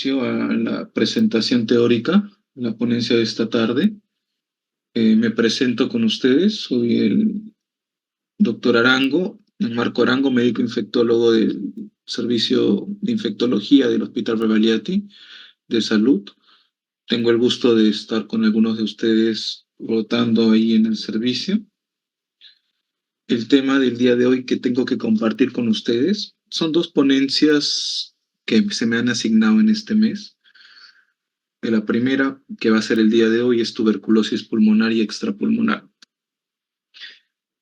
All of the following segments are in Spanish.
inicio a la presentación teórica, la ponencia de esta tarde. Me presento con ustedes, soy el doctor Arango, Marco Arango, médico infectólogo del Servicio de Infectología del Hospital Rebagliati de Salud. Tengo el gusto de estar con algunos de ustedes rotando ahí en el servicio. El tema del día de hoy que tengo que compartir con ustedes son dos ponencias que se me han asignado en este mes. La primera, que va a ser el día de hoy, es tuberculosis pulmonar y extrapulmonar.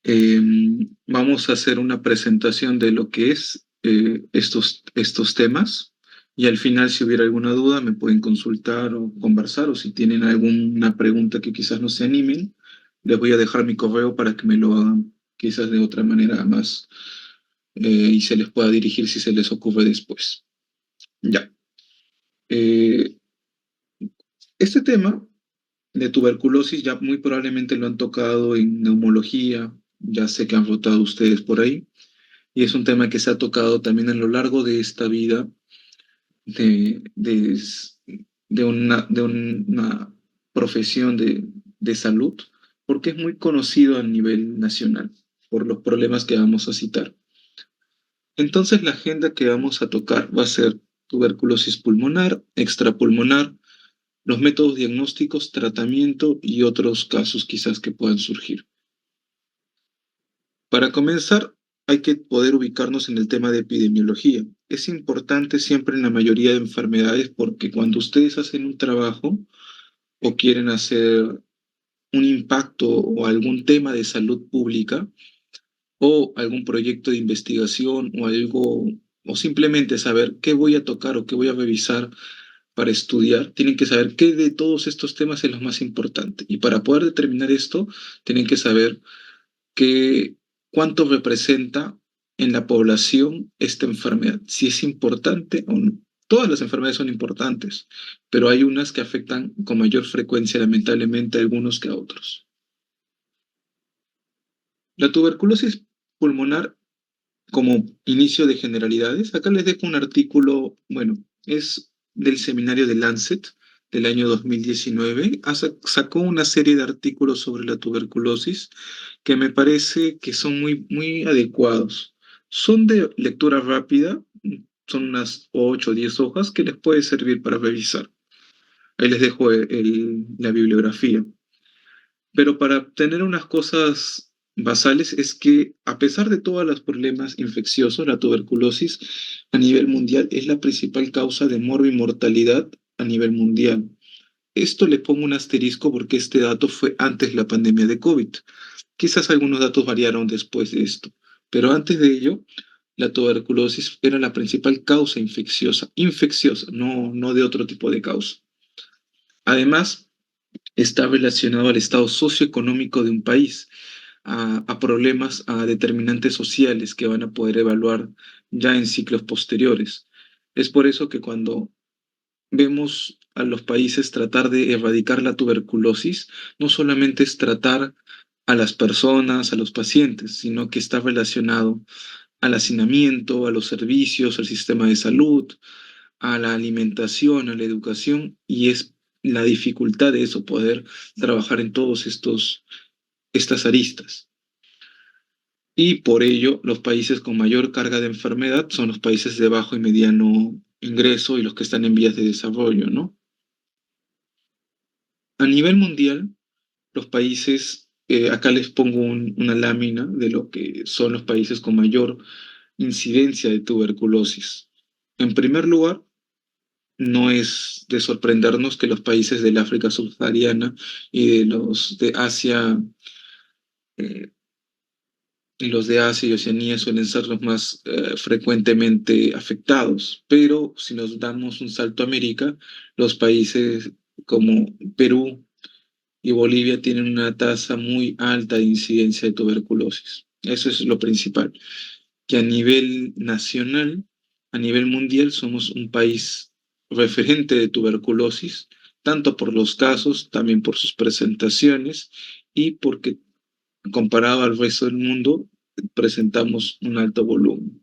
Eh, Vamos a hacer una presentación de lo que es estos temas y al final, si hubiera alguna duda, me pueden consultar o conversar, o si tienen alguna pregunta que quizás no se animen, les voy a dejar mi correo para que me lo hagan quizás de otra manera más, y se les pueda dirigir si se les ocurre después. Ya. Eh, este tema de tuberculosis ya muy probablemente lo han tocado en neumología, ya sé que han rotado ustedes por ahí, y es un tema que se ha tocado también a lo largo de esta vida de, de, de una profesión de salud, porque es muy conocido a nivel nacional por los problemas que vamos a citar. Entonces la agenda que vamos a tocar va a ser tuberculosis pulmonar, extrapulmonar, los métodos diagnósticos, tratamiento y otros casos quizás que puedan surgir. Para comenzar, hay que poder ubicarnos en el tema de epidemiología. Es importante siempre en la mayoría de enfermedades porque cuando ustedes hacen un trabajo o quieren hacer un impacto o algún tema de salud pública o algún proyecto de investigación o algo, o simplemente saber qué voy a tocar o qué voy a revisar para estudiar, tienen que saber qué de todos estos temas es lo más importante. Y para poder determinar esto, tienen que saber que cuánto representa en la población esta enfermedad, si es importante o no. Todas las enfermedades son importantes, pero hay unas que afectan con mayor frecuencia, lamentablemente, a algunos que a otros. La tuberculosis pulmonar, como inicio de generalidades, acá les dejo un artículo, bueno, es del seminario de Lancet del año 2019. Sacó una serie de artículos sobre la tuberculosis que me parece que son muy adecuados. Son de lectura rápida, son unas 8 o 10 hojas que les puede servir para revisar. Ahí les dejo la bibliografía. Pero para tener unas cosas basales es que a pesar de todos los problemas infecciosos, la tuberculosis a nivel mundial es la principal causa de mortalidad a nivel mundial. Esto le pongo un asterisco porque este dato fue antes de la pandemia de COVID. Quizás algunos datos variaron después de esto, pero antes de ello, la tuberculosis era la principal causa infecciosa, no de otro tipo de causa. Además, está relacionado al estado socioeconómico de un país, a problemas, a determinantes sociales que van a poder evaluar ya en ciclos posteriores. Es por eso que cuando vemos a los países tratar de erradicar la tuberculosis, no solamente es tratar a las personas, a los pacientes, sino que está relacionado al hacinamiento, a los servicios, al sistema de salud, a la alimentación, a la educación, y es la dificultad de eso, poder trabajar en todos estas aristas. Y por ello, los países con mayor carga de enfermedad son los países de bajo y mediano ingreso y los que están en vías de desarrollo, ¿no? A nivel mundial, los países, acá les pongo una lámina de lo que son los países con mayor incidencia de tuberculosis. En primer lugar, no es de sorprendernos que los países del África subsahariana y de los de Asia, eh, y los de Asia y Oceanía suelen ser los más frecuentemente afectados. Pero si nos damos un salto a América, los países como Perú y Bolivia tienen una tasa muy alta de incidencia de tuberculosis. Eso es lo principal, que a nivel nacional, a nivel mundial, somos un país referente de tuberculosis, tanto por los casos, también por sus presentaciones y porque comparado al resto del mundo, presentamos un alto volumen.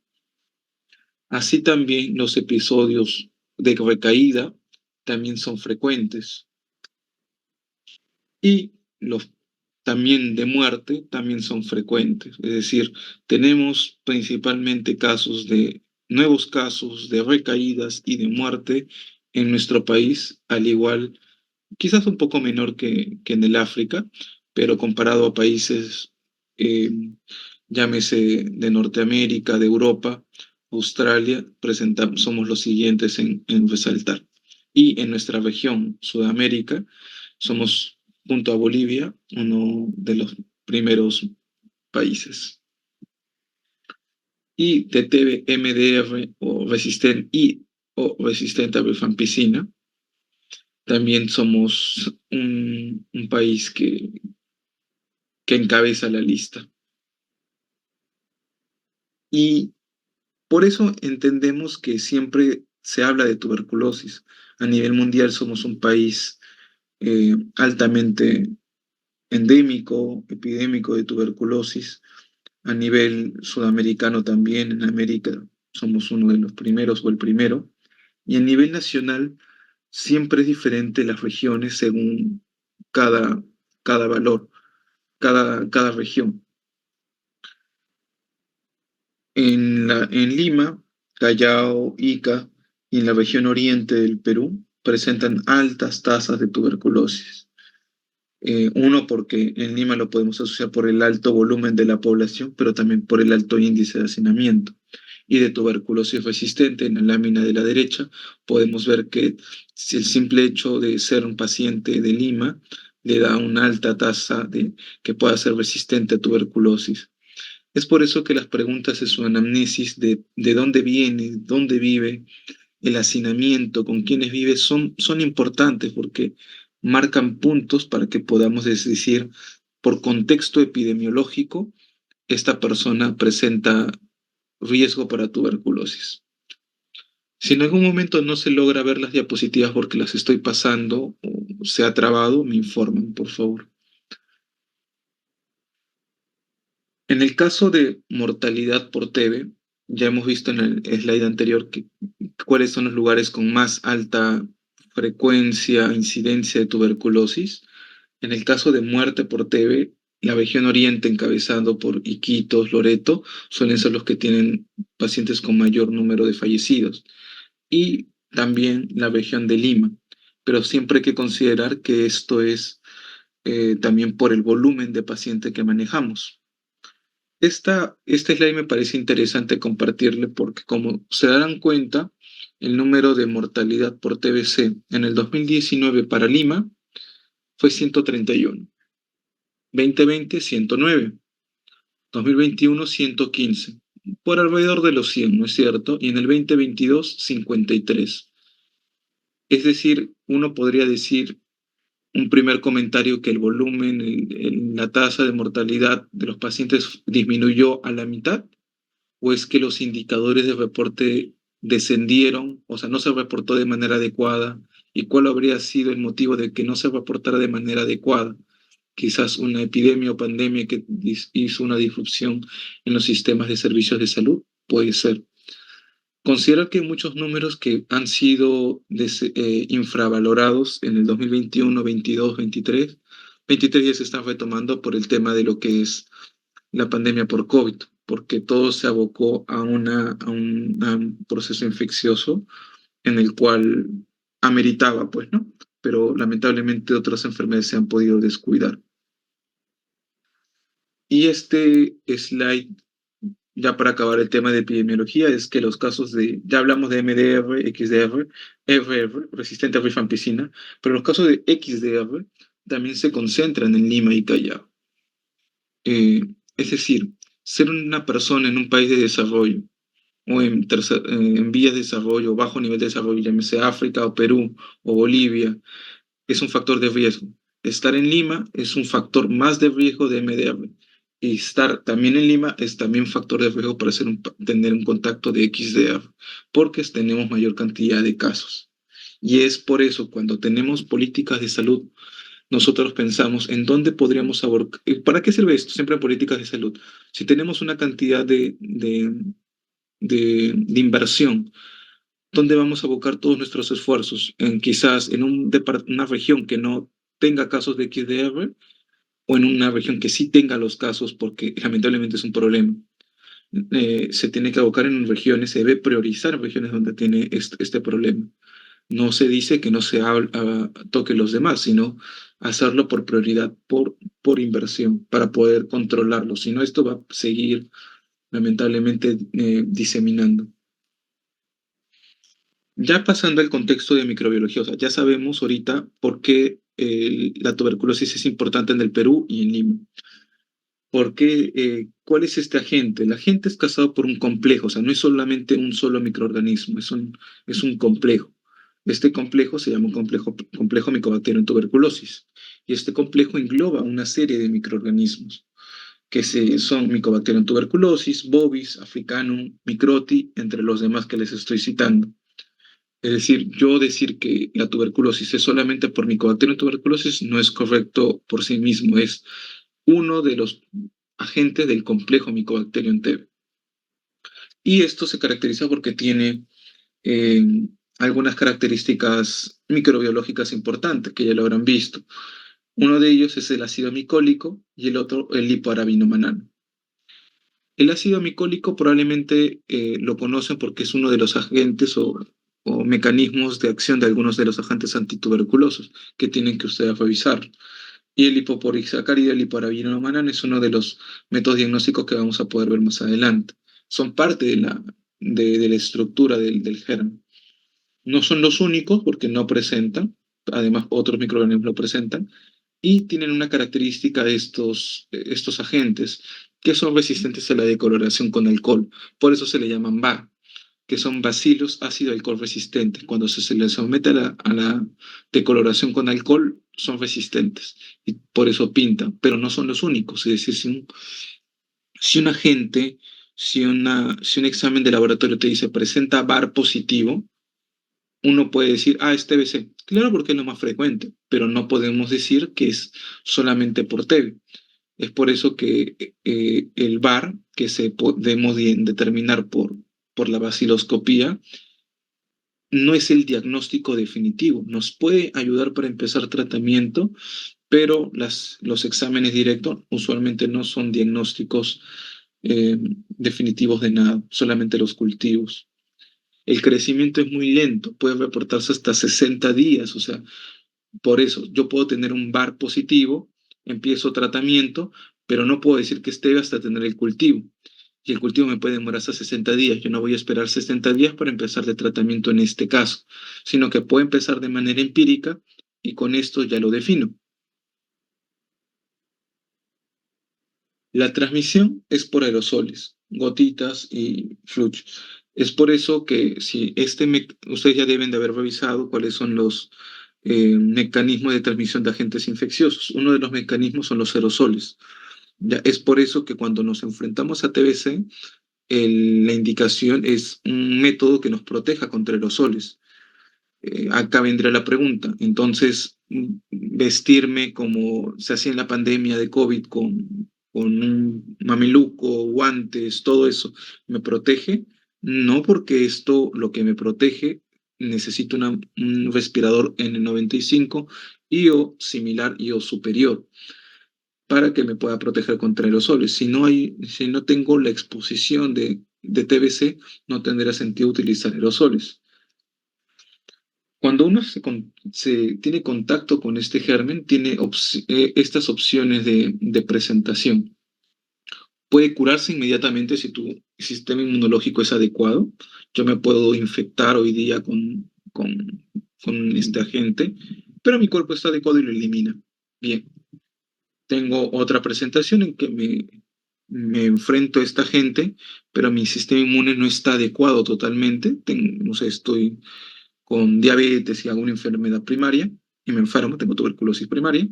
Así también los episodios de recaída también son frecuentes. Y los también de muerte también son frecuentes. Es decir, tenemos principalmente nuevos casos de recaídas y de muerte en nuestro país, al igual, quizás un poco menor que en el África, pero comparado a países, eh, llámese de Norteamérica, de Europa, Australia, somos los siguientes en resaltar. Y en nuestra región, Sudamérica, somos, junto a Bolivia, uno de los primeros países. Y TTV MDR o resistente a rifampicina, también somos un país que encabeza la lista. Y por eso entendemos que siempre se habla de tuberculosis. A nivel mundial somos un país altamente endémico, epidémico de tuberculosis. A nivel sudamericano también, en América somos uno de los primeros o el primero. Y a nivel nacional siempre es diferente las regiones según cada, cada valor, cada región. En Lima, Callao, Ica y en la región oriente del Perú presentan altas tasas de tuberculosis. Uno, porque en Lima lo podemos asociar por el alto volumen de la población, pero también por el alto índice de hacinamiento. Y de tuberculosis resistente, en la lámina de la derecha, podemos ver que si el simple hecho de ser un paciente de Lima le da una alta tasa que pueda ser resistente a tuberculosis. Es por eso que las preguntas de su anamnesis de dónde viene, dónde vive, el hacinamiento, con quienes vive, son importantes porque marcan puntos para que podamos decir, por contexto epidemiológico, esta persona presenta riesgo para tuberculosis. Si en algún momento no se logra ver las diapositivas porque las estoy pasando o se ha trabado, me informan, por favor. En el caso de mortalidad por TB, ya hemos visto en el slide anterior cuáles son los lugares con más alta frecuencia, incidencia de tuberculosis. En el caso de muerte por TB, la región oriente, encabezado por Iquitos, Loreto, suelen ser los que tienen pacientes con mayor número de fallecidos. Y también la región de Lima. Pero siempre hay que considerar que esto es también por el volumen de paciente que manejamos. Este slide me parece interesante compartirle porque, como se darán cuenta, el número de mortalidad por TBC en el 2019 para Lima fue 131, 2020 109, 2021 115, por alrededor de los 100, ¿no es cierto? Y en el 2022 53. Es decir, uno podría decir un primer comentario que el volumen, la tasa de mortalidad de los pacientes disminuyó a la mitad, o es que los indicadores de reporte descendieron, o sea, no se reportó de manera adecuada, y cuál habría sido el motivo de que no se reportara de manera adecuada. Quizás una epidemia o pandemia que hizo una disrupción en los sistemas de servicios de salud, puede ser. Considero que hay muchos números que han sido infravalorados en el 2021, 22, 23. 23 ya se están retomando por el tema de lo que es la pandemia por COVID, porque todo se abocó a un proceso infeccioso en el cual ameritaba, pues, ¿no? Pero lamentablemente otras enfermedades se han podido descuidar. Y este slide, ya para acabar el tema de epidemiología, es que los casos ya hablamos de MDR, XDR, FR, resistente a rifampicina, pero los casos de XDR también se concentran en Lima y Callao. Es decir, ser una persona en un país de desarrollo o en vías de desarrollo o bajo nivel de desarrollo, llámese África o Perú o Bolivia, es un factor de riesgo. Estar en Lima es un factor más de riesgo de MDR. Y estar también en Lima es también factor de riesgo para tener un contacto de XDR, porque tenemos mayor cantidad de casos. Y es por eso, cuando tenemos políticas de salud, nosotros pensamos en dónde podríamos abordar. ¿Para qué sirve esto? Siempre en políticas de salud. Si tenemos una cantidad de inversión ¿Dónde vamos a abocar todos nuestros esfuerzos? En quizás en una región que no tenga casos de XDR o en una región que sí tenga los casos, porque lamentablemente es un problema. Se tiene que abocar en regiones, se debe priorizar en regiones donde tiene este problema. No se dice que no se toque los demás, sino hacerlo por prioridad, por inversión, para poder controlarlo. Si no, esto va a seguir lamentablemente diseminando. Ya pasando al contexto de microbiología, o sea, ya sabemos ahorita por qué la tuberculosis es importante en el Perú y en Lima. Porque, ¿cuál es este agente? El agente es causado por un complejo, o sea, no es solamente un solo microorganismo, es un complejo. Este complejo se llama un complejo Mycobacterium tuberculosis. Y este complejo engloba una serie de microorganismos son Mycobacterium tuberculosis, bovis, africanum, microti, entre los demás que les estoy citando. Es decir, yo decir que la tuberculosis es solamente por Mycobacterium tuberculosis no es correcto por sí mismo, es uno de los agentes del complejo Mycobacterium TB. Y esto se caracteriza porque tiene eh, algunas características microbiológicas importantes que ya lo habrán visto. Uno de ellos es el ácido micólico y el otro el lipoarabinomanano. El ácido micólico probablemente lo conocen porque es uno de los agentes o mecanismos de acción de algunos de los agentes antituberculosos que tienen que ustedes revisar. Y el lipopolisacárido y el lipoarabinomanano es uno de los métodos diagnósticos que vamos a poder ver más adelante. Son parte de la estructura del germen. No son los únicos porque no presentan, además otros microorganismos lo presentan, y tienen una característica de estos agentes que son resistentes a la decoloración con alcohol. Por eso se le llaman BAR, que son bacilos ácido alcohol resistentes. Cuando se les somete a la decoloración con alcohol, son resistentes y por eso pintan, pero no son los únicos. Es decir, si un agente, si un examen de laboratorio te dice presenta BAR positivo, uno puede decir, es TBC. Claro, porque es lo más frecuente, pero no podemos decir que es solamente por TB. Es por eso que el VAR, que se podemos determinar por la baciloscopía, no es el diagnóstico definitivo. Nos puede ayudar para empezar tratamiento, pero los exámenes directos usualmente no son diagnósticos definitivos de nada, solamente los cultivos. El crecimiento es muy lento, puede reportarse hasta 60 días, o sea, por eso yo puedo tener un VAR positivo, empiezo tratamiento, pero no puedo decir que esté hasta tener el cultivo. Y el cultivo me puede demorar hasta 60 días. Yo no voy a esperar 60 días para empezar de tratamiento en este caso, sino que puedo empezar de manera empírica y con esto ya lo defino. La transmisión es por aerosoles, gotitas y fluch. Es por eso que si ustedes ya deben de haber revisado cuáles son los mecanismos de transmisión de agentes infecciosos. Uno de los mecanismos son los aerosoles. Ya, es por eso que cuando nos enfrentamos a TBC, la indicación es un método que nos proteja contra aerosoles. Acá vendrá la pregunta. Entonces, vestirme como se hacía en la pandemia de COVID con un mameluco, guantes, todo eso, ¿me protege? No, porque esto, lo que me protege, necesito un respirador N95 y o similar y o superior para que me pueda proteger contra aerosoles. Si no tengo la exposición de TBC, no tendrá sentido utilizar aerosoles. Cuando uno se tiene contacto con este germen, tiene estas opciones de presentación. Puede curarse inmediatamente si tu sistema inmunológico es adecuado. Yo me puedo infectar hoy día con este agente, pero mi cuerpo está adecuado y lo elimina. Bien, tengo otra presentación en que me enfrento a esta agente, pero mi sistema inmune no está adecuado totalmente. No sé, estoy con diabetes y alguna enfermedad primaria y me enfermo, tengo tuberculosis primaria,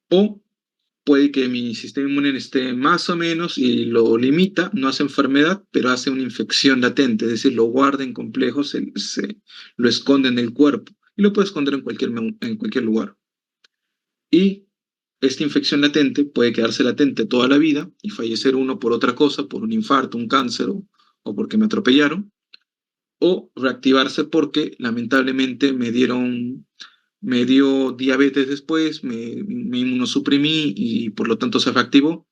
o puede que mi sistema inmune esté más o menos y lo limita, no hace enfermedad, pero hace una infección latente, es decir, lo guarda en complejos, lo esconde en el cuerpo y lo puede esconder en cualquier lugar. Y esta infección latente puede quedarse latente toda la vida y fallecer uno por otra cosa, por un infarto, un cáncer o porque me atropellaron, o reactivarse porque lamentablemente me dio diabetes después, me inmunosuprimí y por lo tanto se reactivó.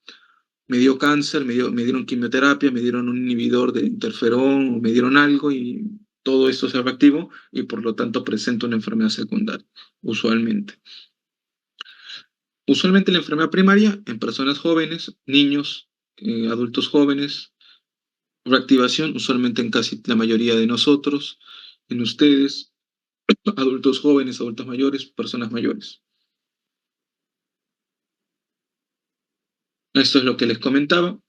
Me dio cáncer, me dieron quimioterapia, me dieron un inhibidor de interferón, o me dieron algo y todo esto se reactivó y por lo tanto presenta una enfermedad secundaria, usualmente. Usualmente la enfermedad primaria en personas jóvenes, niños, adultos jóvenes, reactivación usualmente en casi la mayoría de nosotros, en ustedes, adultos jóvenes, adultos mayores, personas mayores. Esto es lo que les comentaba.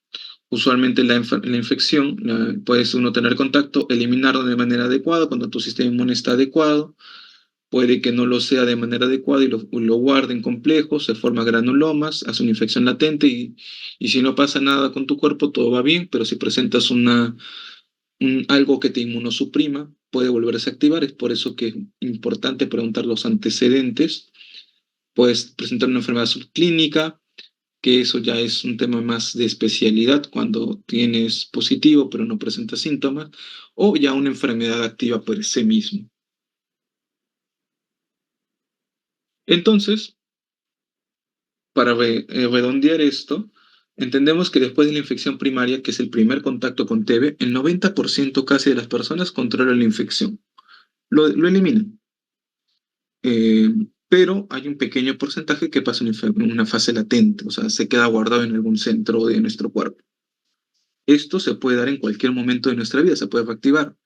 Usualmente la infección puedes uno tener contacto, eliminarlo de manera adecuada cuando tu sistema inmune está adecuado. Puede que no lo sea de manera adecuada y lo guarde en complejos, se forma granulomas, hace una infección latente y si no pasa nada con tu cuerpo, todo va bien, pero si presentas algo que te inmunosuprima, puede volverse a activar. Es por eso que es importante preguntar los antecedentes. Puedes presentar una enfermedad subclínica, que eso ya es un tema más de especialidad cuando tienes positivo pero no presentas síntomas, o ya una enfermedad activa por sí mismo. Entonces, para redondear esto, entendemos que después de la infección primaria, que es el primer contacto con TB, el 90% casi de las personas controlan la infección, lo eliminan. Eh, pero hay un pequeño porcentaje que pasa en una fase latente, o sea, se queda guardado en algún centro de nuestro cuerpo. Esto se puede dar en cualquier momento de nuestra vida, se puede reactivar.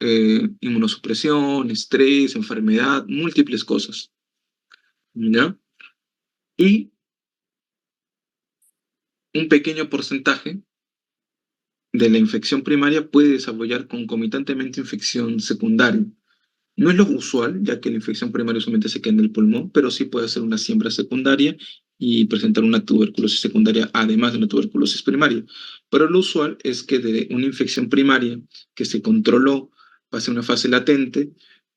Inmunosupresión, estrés, enfermedad, múltiples cosas. ¿Ya? Y un pequeño porcentaje de la infección primaria puede desarrollar concomitantemente infección secundaria. No es lo usual, ya que la infección primaria usualmente se queda en el pulmón, pero sí puede ser una siembra secundaria y presentar una tuberculosis secundaria además de una tuberculosis primaria. Pero lo usual es que de una infección primaria que se controló pase a una fase latente,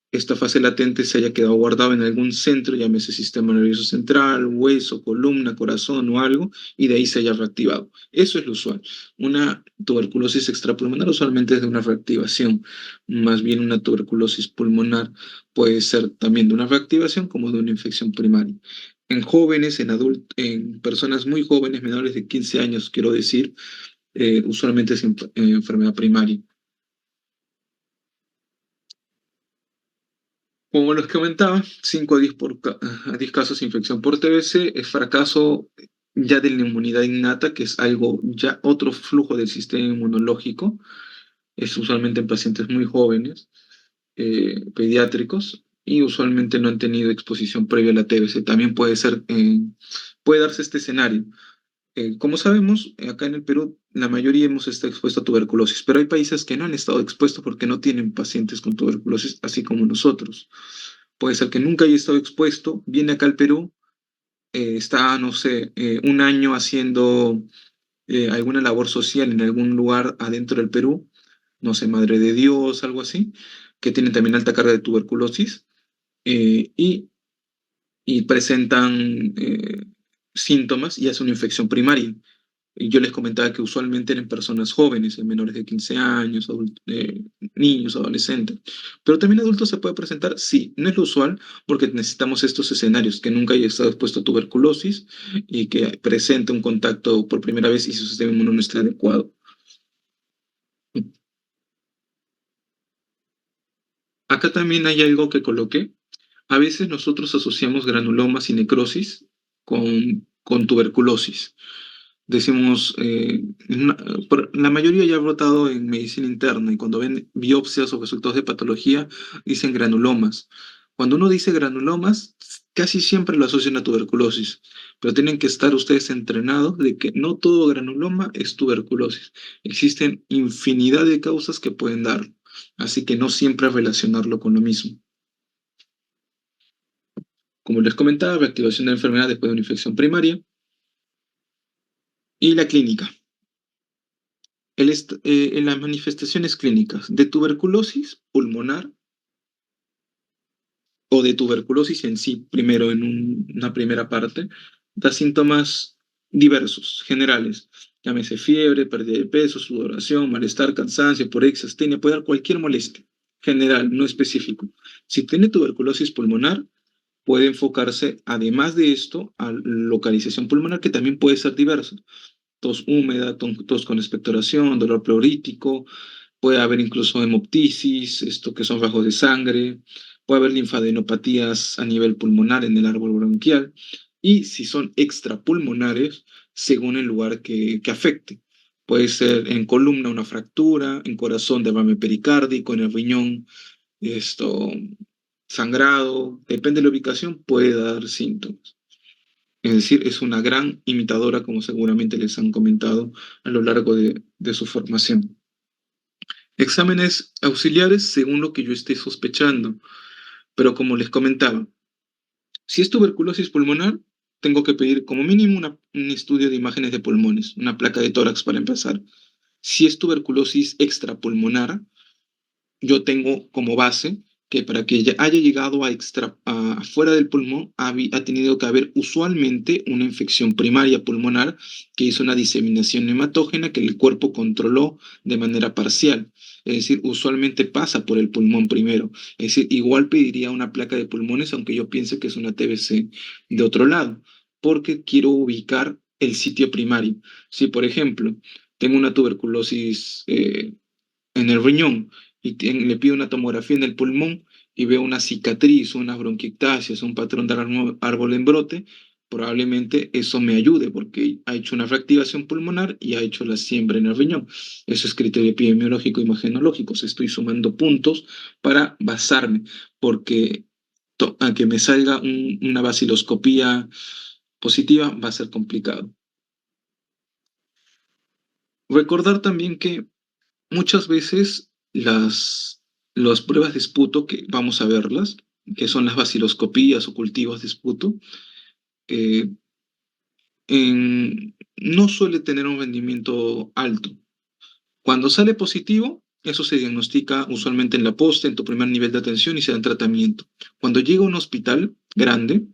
esta fase latente se haya quedado guardado en algún centro, llámese sistema nervioso central, hueso, columna, corazón o algo, y de ahí se haya reactivado. Eso es lo usual. Una tuberculosis extrapulmonar usualmente es de una reactivación, más bien una tuberculosis pulmonar puede ser también de una reactivación como de una infección primaria. En jóvenes, en adultos, en personas muy jóvenes, menores de 15 años, quiero decir, usualmente es enfermedad primaria. Como les comentaba, 5 a 10, a 10 casos de infección por TBC es fracaso ya de la inmunidad innata, que es algo ya otro flujo del sistema inmunológico. Es usualmente en pacientes muy jóvenes, pediátricos, y usualmente no han tenido exposición previa a la TBC. También puede darse este escenario. Como sabemos, acá en el Perú la mayoría hemos estado expuestos a tuberculosis, pero hay países que no han estado expuestos porque no tienen pacientes con tuberculosis, así como nosotros. Puede ser que nunca haya estado expuesto, viene acá al Perú, está, no sé, un año haciendo alguna labor social en algún lugar adentro del Perú, no sé, Madre de Dios, algo así, que tienen también alta carga de tuberculosis, eh, y, y presentan síntomas y hace una infección primaria. Y yo les comentaba que usualmente eran personas jóvenes, menores de 15 años, niños, adolescentes. Pero también adultos se puede presentar, sí, no es lo usual porque necesitamos estos escenarios, que nunca haya estado expuesto a tuberculosis y que presente un contacto por primera vez y su sistema inmune no esté adecuado. Acá también hay algo que coloqué. A veces nosotros asociamos granulomas y necrosis con tuberculosis. Decimos, la mayoría ya ha brotado en medicina interna y cuando ven biopsias o resultados de patología dicen granulomas. Cuando uno dice granulomas, casi siempre lo asocian a tuberculosis, pero tienen que estar ustedes entrenados de que no todo granuloma es tuberculosis. Existen infinidad de causas que pueden dar, así que no siempre relacionarlo con lo mismo. Como les comentaba, reactivación de la enfermedad después de una infección primaria y la clínica. En las manifestaciones clínicas de tuberculosis pulmonar o de tuberculosis en sí, primero en una primera parte, da síntomas diversos, generales. llámese fiebre, pérdida de peso, sudoración, malestar, cansancio, porexia, astenia, puede dar cualquier molestia general, no específico. Si tiene tuberculosis pulmonar, puede enfocarse, además de esto, a localización pulmonar, que también puede ser diversa. Tos húmeda, tos con expectoración, dolor pleurítico, puede haber incluso hemoptisis, esto que son bajos de sangre, puede haber linfadenopatías a nivel pulmonar en el árbol bronquial, y si son extrapulmonares, según el lugar que afecte. Puede ser en columna una fractura, en corazón derrame pericárdico, en el riñón esto sangrado, depende de la ubicación, puede dar síntomas. Es decir, es una gran imitadora, como seguramente les han comentado a lo largo de su formación. Exámenes auxiliares según lo que yo esté sospechando, pero como les comentaba, si es tuberculosis pulmonar, tengo que pedir como mínimo un estudio de imágenes de pulmones, una placa de tórax para empezar. Si es tuberculosis extrapulmonar, yo tengo como base que para que haya llegado afuera del pulmón ha tenido que haber usualmente una infección primaria pulmonar que hizo una diseminación hematógena que el cuerpo controló de manera parcial. Es decir, usualmente pasa por el pulmón primero. Es decir, igual pediría una placa de pulmones, aunque yo piense que es una TBC de otro lado, porque quiero ubicar el sitio primario. Si, por ejemplo, tengo una tuberculosis en el riñón y le pido una tomografía en el pulmón y veo una cicatriz, unas bronquiectasias, un patrón de árbol en brote, probablemente eso me ayude porque ha hecho una reactivación pulmonar y ha hecho la siembra en el riñón. Eso es criterio epidemiológico, imagenológico. Estoy sumando puntos para basarme, porque a que me salga una baciloscopía positiva va a ser complicado. Recordar también que muchas veces las pruebas de esputo, que vamos a verlas, que son las baciloscopías o cultivos de esputo, eh, no suele tener un rendimiento alto. Cuando sale positivo, eso se diagnostica usualmente en la posta, en tu primer nivel de atención y se da tratamiento. Cuando llega a un hospital grande,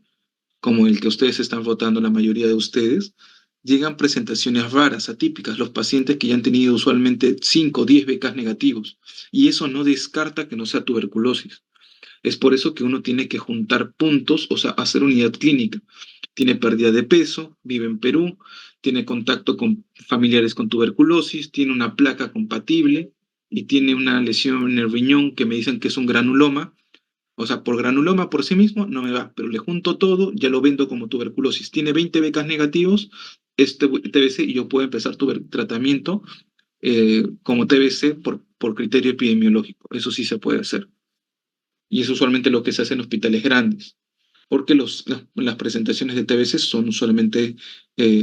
como el que ustedes están votando, la mayoría de ustedes, llegan presentaciones raras, atípicas, los pacientes que ya han tenido usualmente 5 o 10 becas negativos, y eso no descarta que no sea tuberculosis. Es por eso que uno tiene que juntar puntos, o sea, hacer unidad clínica. Tiene pérdida de peso, vive en Perú, tiene contacto con familiares con tuberculosis, tiene una placa compatible y tiene una lesión en el riñón que me dicen que es un granuloma. O sea, por granuloma por sí mismo no me va, pero le junto todo, ya lo vendo como tuberculosis. Tiene 20 becas negativos, este TBC, y yo puedo empezar tratamiento como TBC por criterio epidemiológico. Eso sí se puede hacer. Y es usualmente lo que se hace en hospitales grandes, porque las presentaciones de TBC son usualmente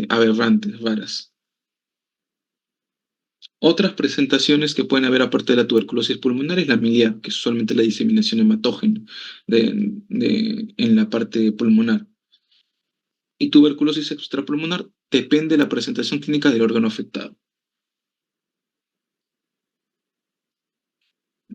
aberrantes, raras. Otras presentaciones que pueden haber aparte de la tuberculosis pulmonar es la milia, que es usualmente la diseminación hematógena en la parte pulmonar. Y tuberculosis extrapulmonar depende de la presentación clínica del órgano afectado.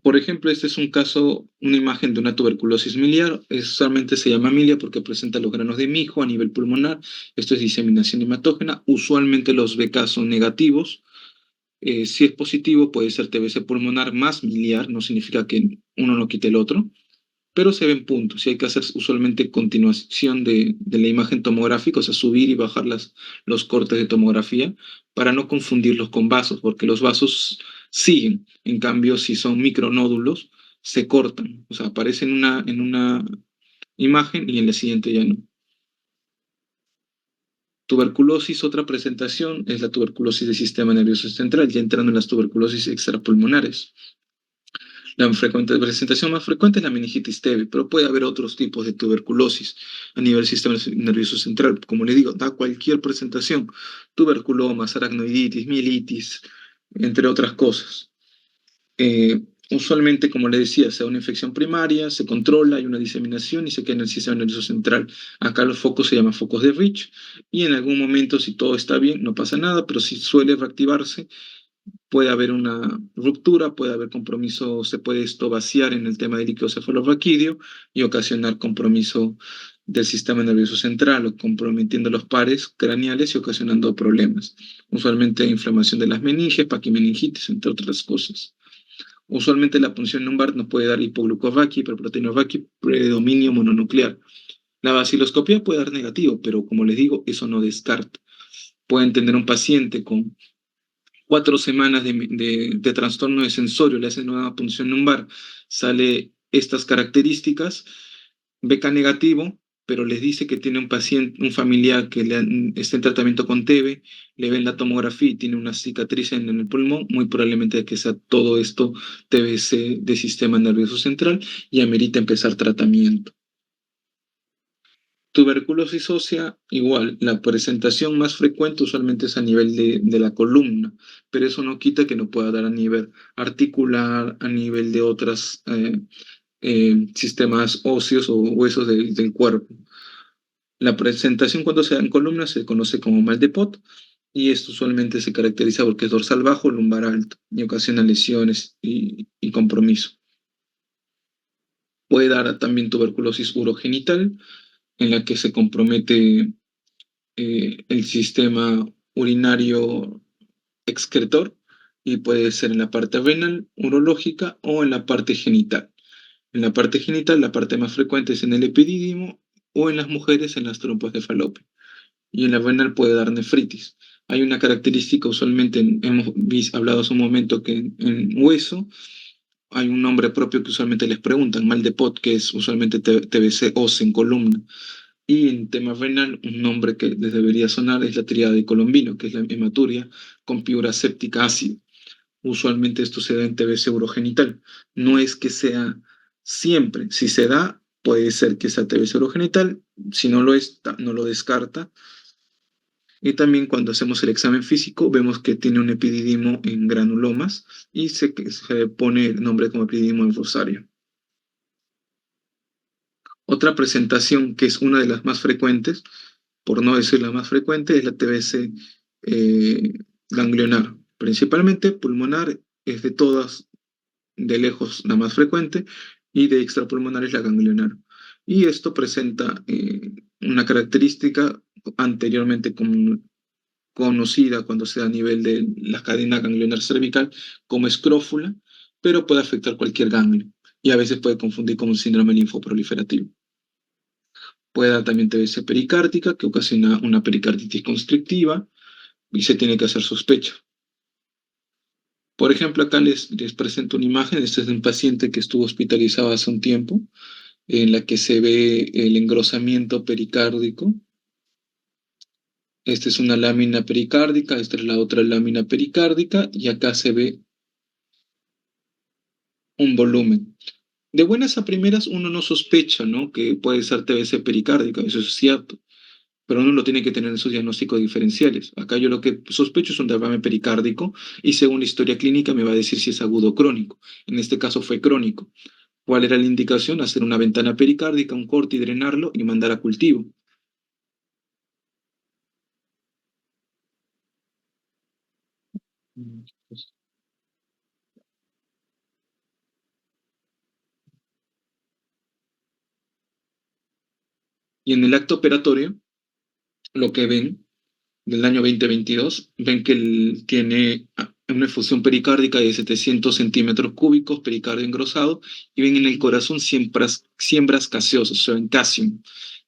Por ejemplo, este es un caso, una imagen de una tuberculosis miliar. Usualmente se llama milia porque presenta los granos de mijo a nivel pulmonar. Esto es diseminación hematógena. Usualmente los BK son negativos. Si es positivo, puede ser TBC pulmonar más miliar, no significa que uno no quite el otro, pero se ven puntos y hay que hacer usualmente continuación de la imagen tomográfica, o sea, subir y bajar los cortes de tomografía para no confundirlos con vasos, porque los vasos siguen. En cambio, si son micronódulos, se cortan, o sea, aparecen en una imagen y en la siguiente ya no. Tuberculosis, otra presentación, es la tuberculosis del sistema nervioso central, ya entrando en las tuberculosis extrapulmonares. La presentación más frecuente es la meningitis TB, pero puede haber otros tipos de tuberculosis a nivel del sistema nervioso central. Como le digo, da cualquier presentación, tuberculomas, aracnoiditis, mielitis, entre otras cosas. Usualmente, como le decía, sea una infección primaria, se controla, hay una diseminación y se queda en el sistema nervioso central. Acá los focos se llaman focos de Rich y en algún momento, si todo está bien, no pasa nada, pero si suele reactivarse, puede haber una ruptura, puede haber compromiso, se puede esto vaciar en el tema del líquido cefalorraquídeo y ocasionar compromiso del sistema nervioso central o comprometiendo los pares craneales y ocasionando problemas. Usualmente inflamación de las meninges, paquimeningitis, entre otras cosas. Usualmente la punción lumbar nos puede dar hipoglucosvaquia, hiperproteinovaqui, predominio mononuclear. La vaciloscopía puede dar negativo, pero como les digo, eso no descarta. Pueden tener un paciente con 4 semanas de trastorno de sensorio, le hacen una punción lumbar, sale estas características, beca negativo, pero les dice que tiene un paciente, un familiar que está en tratamiento con TB, le ven la tomografía y tiene una cicatriz en el pulmón, muy probablemente que sea todo esto TBC de sistema nervioso central y amerita empezar tratamiento. Tuberculosis ósea, igual, la presentación más frecuente usualmente es a nivel de la columna, pero eso no quita que no pueda dar a nivel articular, a nivel de otros sistemas óseos o huesos del cuerpo. La presentación cuando se da en columna se conoce como mal de Pot y esto usualmente se caracteriza porque es dorsal bajo, lumbar alto y ocasiona lesiones y compromiso. Puede dar también tuberculosis urogenital, en la que se compromete el sistema urinario excretor y puede ser en la parte renal, urológica o en la parte genital. En la parte genital, la parte más frecuente es en el epidídimo o en las mujeres en las trompas de falopio. Y en la renal puede dar nefritis. Hay una característica, usualmente hemos hablado hace un momento que en hueso hay un nombre propio que usualmente les preguntan, mal de Pot, que es usualmente TBC óseo en columna. Y en tema renal, un nombre que les debería sonar es la tríada de Colombino, que es la hematuria con piura séptica ácida. Usualmente esto se da en TBC urogenital. No es que sea siempre. Si se da, puede ser que sea TBC urogenital. Si no lo es, no lo descarta. Y también cuando hacemos el examen físico, vemos que tiene un epididimo en granulomas y se pone el nombre como epididimo en rosario. Otra presentación que es una de las más frecuentes, por no decir la más frecuente, es la TBC eh, ganglionar. Principalmente pulmonar es de todas, de lejos la más frecuente, y de extrapulmonar es la ganglionar. Y esto presenta una característica anteriormente conocida cuando se da a nivel de la cadena ganglionar cervical como escrófula, pero puede afectar cualquier ganglio y a veces puede confundir con un síndrome linfoproliferativo. Puede dar también TBC pericárdica, que ocasiona una pericarditis constrictiva y se tiene que hacer sospecha. Por ejemplo, acá les presento una imagen. Este es de un paciente que estuvo hospitalizado hace un tiempo, en la que se ve el engrosamiento pericárdico. Esta es una lámina pericárdica, esta es la otra lámina pericárdica, y acá se ve un volumen. De buenas a primeras, uno no sospecha, ¿no?, que puede ser TBC pericárdica, eso es cierto, pero uno lo tiene que tener en sus diagnósticos diferenciales. Acá yo lo que sospecho es un derrame pericárdico y según la historia clínica me va a decir si es agudo o crónico. En este caso fue crónico. ¿Cuál era la indicación? Hacer una ventana pericárdica, un corte y drenarlo y mandar a cultivo. Y en el acto operatorio, lo que ven del año 2022, ven que él tiene una efusión pericárdica de 700 centímetros cúbicos, pericardio engrosado, y ven en el corazón siembras gaseosas, o sea, en calcium,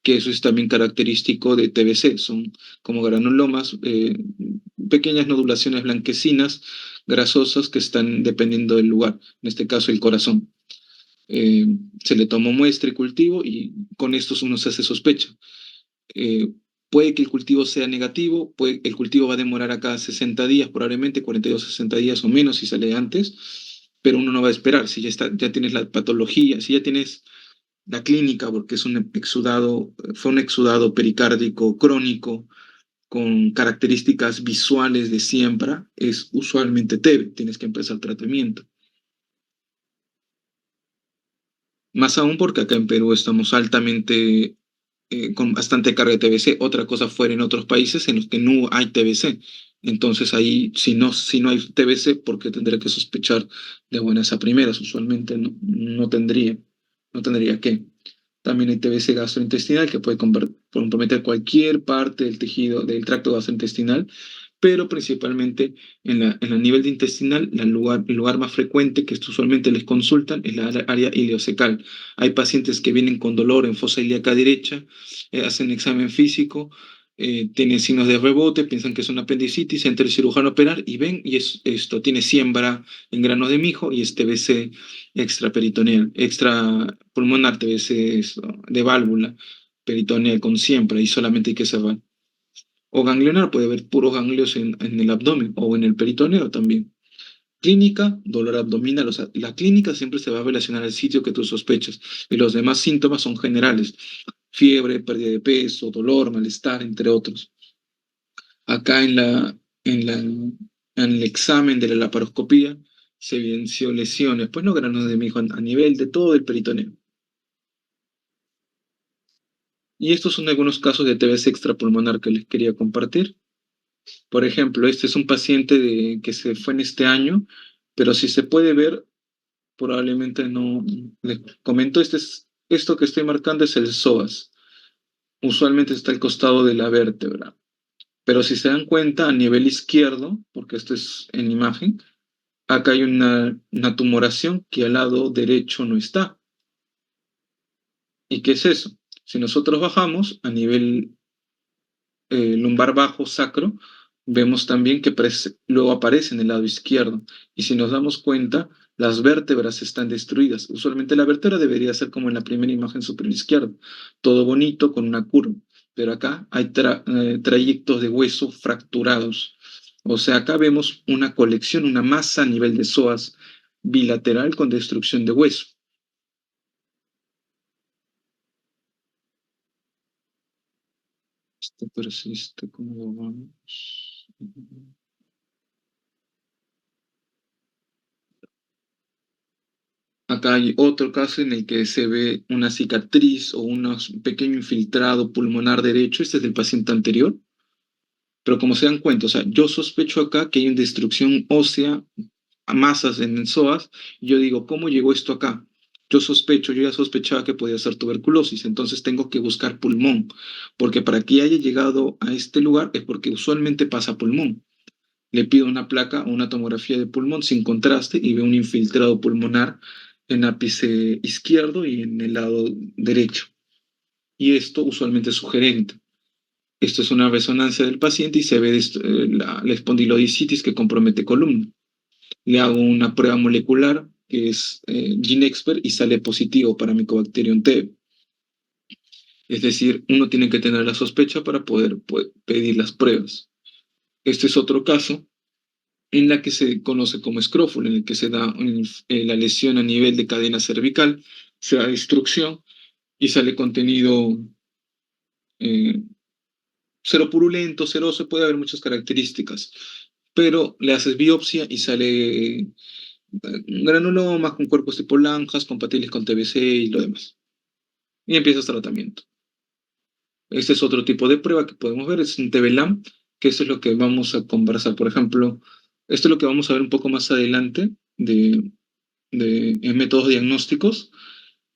que eso es también característico de TBC, son como granulomas, pequeñas nodulaciones blanquecinas, grasosas, que están dependiendo del lugar, en este caso el corazón. Eh, Se le tomó muestra y cultivo y con estos uno se hace sospecha. eh, Puede que el cultivo sea negativo, el cultivo va a demorar acá 60 días, probablemente 42, 60 días o menos si sale antes, pero uno no va a esperar, si ya tienes la patología, si ya tienes la clínica, porque es un exudado, fue un exudado pericárdico crónico con características visuales de siembra, es usualmente TB, tienes que empezar tratamiento. Más aún porque acá en Perú estamos altamente con bastante carga de TBC. Otra cosa fuera en otros países en los que no hay TBC. Entonces ahí, si no hay TBC, ¿por qué tendría que sospechar de buenas a primeras? Usualmente no tendría que. También hay TBC gastrointestinal que puede comprometer cualquier parte del tejido del tracto gastrointestinal, pero principalmente en el nivel de intestinal, el lugar más frecuente que usualmente les consultan es la área ileocecal. Hay pacientes que vienen con dolor en fosa ilíaca derecha, hacen examen físico, tienen signos de rebote, piensan que es una apendicitis, entra el cirujano a operar y ven, y esto tiene siembra en granos de mijo y es TBC extraperitoneal, extrapulmonar, TBC de válvula peritoneal con siembra y solamente hay que cerrar. O ganglionar, puede haber puros ganglios en el abdomen o en el peritoneo también. Clínica, dolor abdominal. O sea, la clínica siempre se va a relacionar al sitio que tú sospechas y los demás síntomas son generales. Fiebre, pérdida de peso, dolor, malestar, entre otros. Acá en el examen de la laparoscopía se evidenció lesiones, pues no granos de mijo a nivel de todo el peritoneo. Y estos son algunos casos de TBC extrapulmonar que les quería compartir. Por ejemplo, este es un paciente que se fue en este año, pero si se puede ver, probablemente no. Les comento, esto que estoy marcando es el psoas. Usualmente está al costado de la vértebra. Pero si se dan cuenta, a nivel izquierdo, porque esto es en imagen, acá hay una tumoración que al lado derecho no está. ¿Y qué es eso? Si nosotros bajamos a nivel lumbar bajo sacro, vemos también que luego aparece en el lado izquierdo. Y si nos damos cuenta, las vértebras están destruidas. Usualmente la vértebra debería ser como en la primera imagen superior izquierda, todo bonito con una curva. Pero acá hay trayectos de hueso fracturados. O sea, acá vemos una colección, una masa a nivel de psoas bilateral con destrucción de hueso. Esto persiste, ¿cómo vamos? Acá hay otro caso en el que se ve una cicatriz o un pequeño infiltrado pulmonar derecho. Este es del paciente anterior. Pero como se dan cuenta, o sea, yo sospecho acá que hay una destrucción ósea, a masas en el psoas. Y yo digo, ¿cómo llegó esto acá? Yo ya sospechaba que podía ser tuberculosis, entonces tengo que buscar pulmón, porque para que haya llegado a este lugar es porque usualmente pasa pulmón. Le pido una placa o una tomografía de pulmón sin contraste y veo un infiltrado pulmonar en ápice izquierdo y en el lado derecho. Y esto usualmente es sugerente. Esto es una resonancia del paciente y se ve la espondilodicitis que compromete columna. Le hago una prueba molecular que es GeneXpert y sale positivo para Mycobacterium TB. Es decir, uno tiene que tener la sospecha para poder pedir las pruebas. Este es otro caso en la que se conoce como escrófula, en el que se da la lesión a nivel de cadena cervical, se da destrucción y sale contenido eh, seropurulento, seroso, puede haber muchas características, pero le haces biopsia y sale granulomas con cuerpos tipo lanjas, compatibles con TBC y lo demás. Y empiezas tratamiento. Este es otro tipo de prueba que podemos ver, es un TB-LAM, que eso es lo que vamos a conversar. Por ejemplo, esto es lo que vamos a ver un poco más adelante en métodos diagnósticos,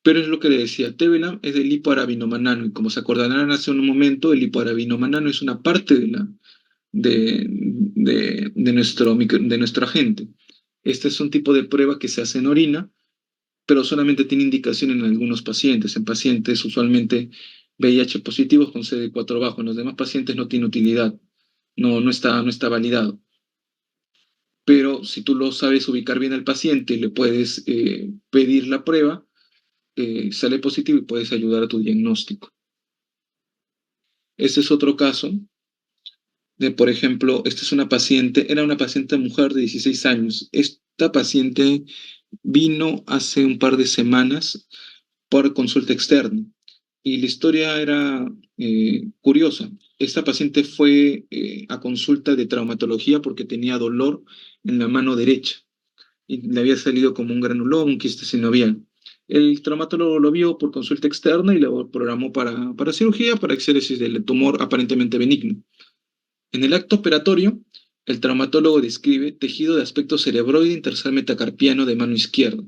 pero es lo que le decía, Tevelam es del hipoarabinomanano, y como se acordarán hace un momento, el hipoarabinomanano es una parte de nuestro agente. Este es un tipo de prueba que se hace en orina, pero solamente tiene indicación en algunos pacientes, en pacientes usualmente VIH positivos con CD4 bajo, en los demás pacientes no tiene utilidad, no está validado. Pero si tú lo sabes ubicar bien al paciente, le puedes pedir la prueba, sale positivo y puedes ayudar a tu diagnóstico. Este es otro caso de, por ejemplo, esta es una paciente, era una paciente mujer de 16 años. Esta paciente vino hace un par de semanas por consulta externa y la historia era curiosa. Esta paciente fue a consulta de traumatología porque tenía dolor en la mano derecha y le había salido como un granuloma, un quiste sinovial. El traumatólogo lo vio por consulta externa y lo programó para cirugía, para exéresis del tumor aparentemente benigno. En el acto operatorio, el traumatólogo describe tejido de aspecto cerebroide intersal metacarpiano de mano izquierda.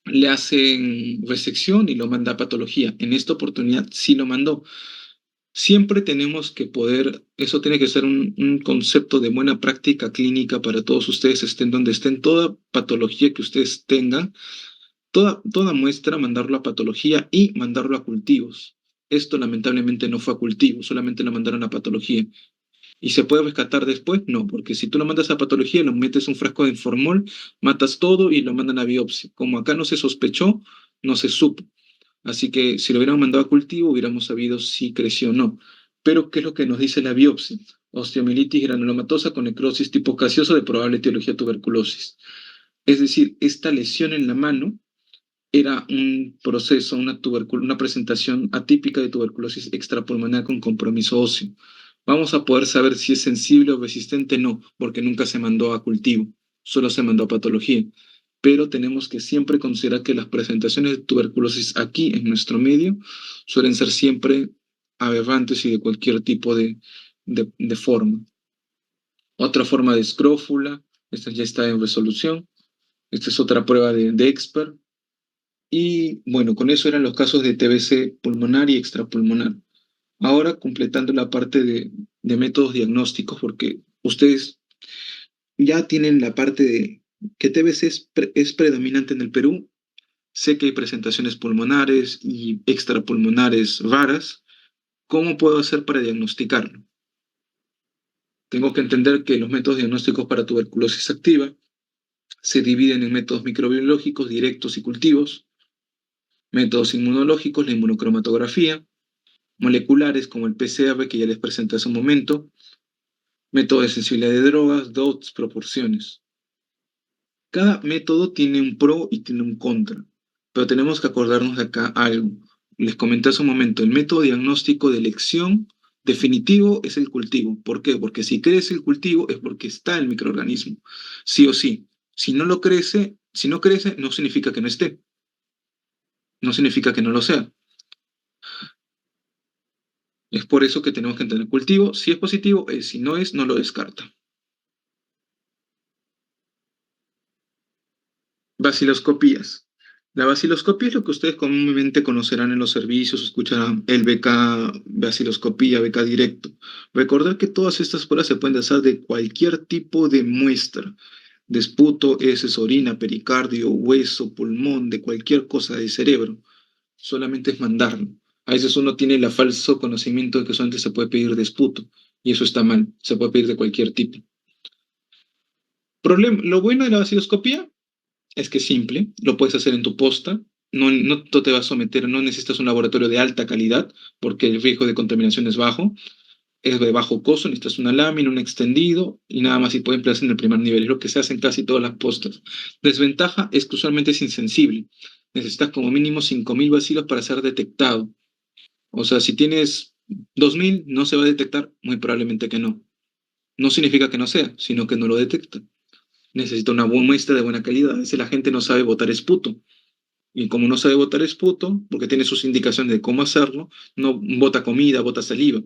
le hacen resección y lo manda a patología. En esta oportunidad sí lo mandó. Siempre tenemos que poder, eso tiene que ser un concepto de buena práctica clínica para todos ustedes, estén donde estén, toda patología que ustedes tengan, toda muestra, mandarlo a patología y mandarlo a cultivos. Esto lamentablemente no fue a cultivos, solamente lo mandaron a patología. ¿Y se puede rescatar después? No, porque si tú lo mandas a patología, lo metes un frasco de informol, matas todo y lo mandan a biopsia. Como acá no se sospechó, no se supo. Así que si lo hubiéramos mandado a cultivo, hubiéramos sabido si creció o no. Pero, ¿qué es lo que nos dice la biopsia? Osteomielitis granulomatosa con necrosis tipo gaseoso de probable etiología tuberculosis. Es decir, esta lesión en la mano era un proceso, una presentación atípica de tuberculosis extrapulmonar con compromiso óseo. Vamos a poder saber si es sensible o resistente, no, porque nunca se mandó a cultivo, solo se mandó a patología. Pero tenemos que siempre considerar que las presentaciones de tuberculosis aquí en nuestro medio suelen ser siempre aberrantes y de cualquier tipo de forma. Otra forma de escrófula, esta ya está en resolución. Esta es otra prueba de expert. Y bueno, con eso eran los casos de TBC pulmonar y extrapulmonar. Ahora completando la parte de métodos diagnósticos, porque ustedes ya tienen la parte de que TBC es predominante en el Perú. Sé que hay presentaciones pulmonares y extrapulmonares raras. ¿Cómo puedo hacer para diagnosticarlo? Tengo que entender que los métodos diagnósticos para tuberculosis activa se dividen en métodos microbiológicos directos y cultivos, métodos inmunológicos, la inmunocromatografía, moleculares como el PCR que ya les presenté hace un momento, método de sensibilidad de drogas, DOTS, proporciones. Cada método tiene un pro y tiene un contra, pero tenemos que acordarnos de acá algo. Les comenté hace un momento, el método diagnóstico de elección definitivo es el cultivo. ¿Por qué? Porque si crece el cultivo es porque está el microorganismo, sí o sí. Si no crece, no significa que no esté, no significa que no lo sea. Es por eso que tenemos que entender el cultivo. Si es positivo, es; si no es, no lo descarta. Baciloscopías. La baciloscopía es lo que ustedes comúnmente conocerán en los servicios, escucharán el BK, baciloscopía, BK directo. Recordar que todas estas pruebas se pueden hacer de cualquier tipo de muestra, de esputo, heces, orina, pericardio, hueso, pulmón, de cualquier cosa de cerebro. Solamente es mandarlo. A veces uno tiene el falso conocimiento de que solamente se puede pedir de esputo, y eso está mal, se puede pedir de cualquier tipo. Lo bueno de la baciloscopía es que es simple, lo puedes hacer en tu posta, no te vas a someter, no necesitas un laboratorio de alta calidad porque el riesgo de contaminación es de bajo costo, necesitas una lámina, un extendido y nada más, y puede emplearse en el primer nivel, es lo que se hace en casi todas las postas. Desventaja es que usualmente es insensible, necesitas como mínimo 5.000 bacilos para ser detectado. O sea, si tienes 2.000, no se va a detectar, muy probablemente que no. No significa que no sea, sino que no lo detecta. Necesita una muestra de buena calidad. A veces la gente no sabe botar esputo. Y como no sabe botar esputo, porque tiene sus indicaciones de cómo hacerlo, no bota comida, bota saliva.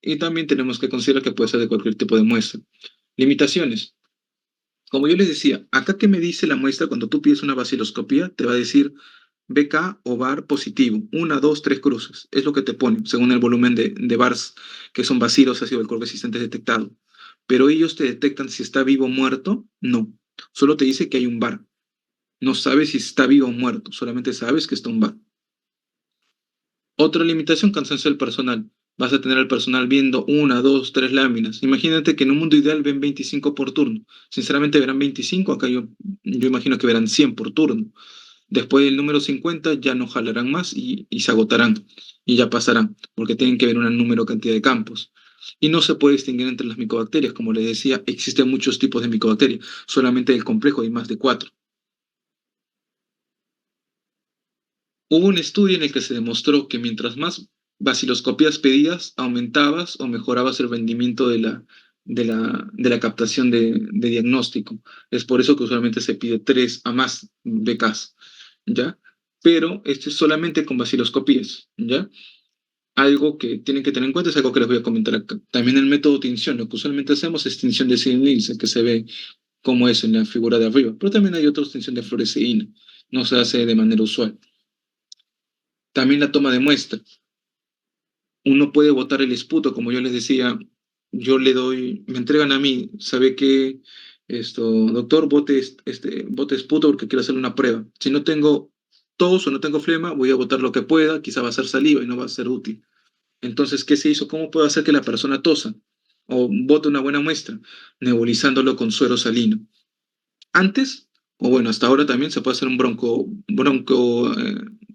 Y también tenemos que considerar que puede ser de cualquier tipo de muestra. Limitaciones. Como yo les decía, acá que me dice la muestra cuando tú pides una baciloscopía, te va a decir BK o VAR positivo. Una, dos, tres cruces. Es lo que te pone, según el volumen de VARs, que son bacilos ácido alcohol resistentes detectados. Pero ellos te detectan si está vivo o muerto. No. Solo te dice que hay un VAR. No sabes si está vivo o muerto, solamente sabes que está un VAR. Otra limitación, cansancio del personal. Vas a tener al personal viendo una, dos, tres láminas. Imagínate que en un mundo ideal ven 25 por turno. Sinceramente verán 25, acá yo imagino que verán 100 por turno. Después del número 50 ya no jalarán más y se agotarán y ya pasarán, porque tienen que ver una número cantidad de campos. Y no se puede distinguir entre las micobacterias. Como les decía, existen muchos tipos de micobacterias. Solamente del complejo hay más de 4. Hubo un estudio en el que se demostró que mientras más vaciloscopías pedías, aumentabas o mejorabas el rendimiento de la captación de diagnóstico. Es por eso que usualmente se pide 3 a más BKs, ¿ya? Pero esto es solamente con vaciloscopías, ¿ya? Algo que tienen que tener en cuenta es algo que les voy a comentar acá. También el método de tinción, lo que usualmente hacemos es tinción de Sid-Nielsen, que se ve como es en la figura de arriba, pero también hay otra tinción de fluoresceína. no se hace de manera usual. También la toma de muestra. Uno puede botar el esputo, como yo les decía, yo le doy, me entregan a mí, sabe que doctor, bote esputo porque quiero hacer una prueba. Si no tengo tos o no tengo flema, voy a botar lo que pueda, quizá va a ser saliva y no va a ser útil. Entonces, ¿qué se hizo? ¿Cómo puedo hacer que la persona tosa o bote una buena muestra? Nebulizándolo con suero salino. Antes, o bueno, hasta ahora también se puede hacer con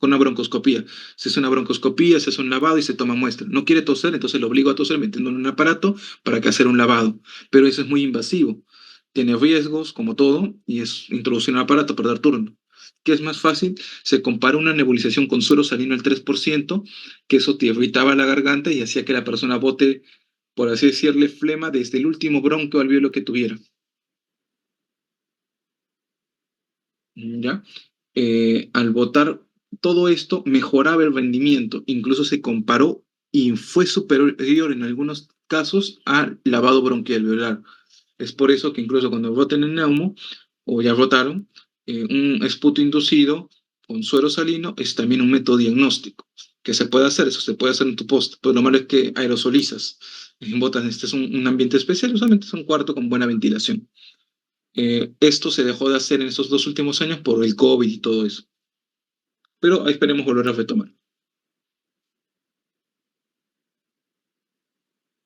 una broncoscopía. Se hace una broncoscopía, se hace un lavado y se toma muestra. No quiere toser, entonces lo obligo a toser metiendo en un aparato para que hacer un lavado. Pero eso es muy invasivo. Tiene riesgos, como todo, y es introducir un aparato, perder turno. ¿Qué es más fácil? Se compara una nebulización con suero salino al 3%, que eso te irritaba la garganta y hacía que la persona bote, por así decirle, flema desde el último bronquio alveolo que tuviera. ¿Ya? Al votar todo esto, mejoraba el rendimiento, incluso se comparó y fue superior en algunos casos al lavado bronquialveolar. Es por eso que incluso cuando voten en neumo, o ya votaron, un esputo inducido con suero salino es también un método diagnóstico que se puede hacer, eso se puede hacer en tu post, pero lo malo es que aerosolizas. Botas, este es un ambiente especial, usualmente es un cuarto con buena ventilación. Esto se dejó de hacer en estos 2 últimos años por el COVID y todo eso. Pero esperemos volver a retomar.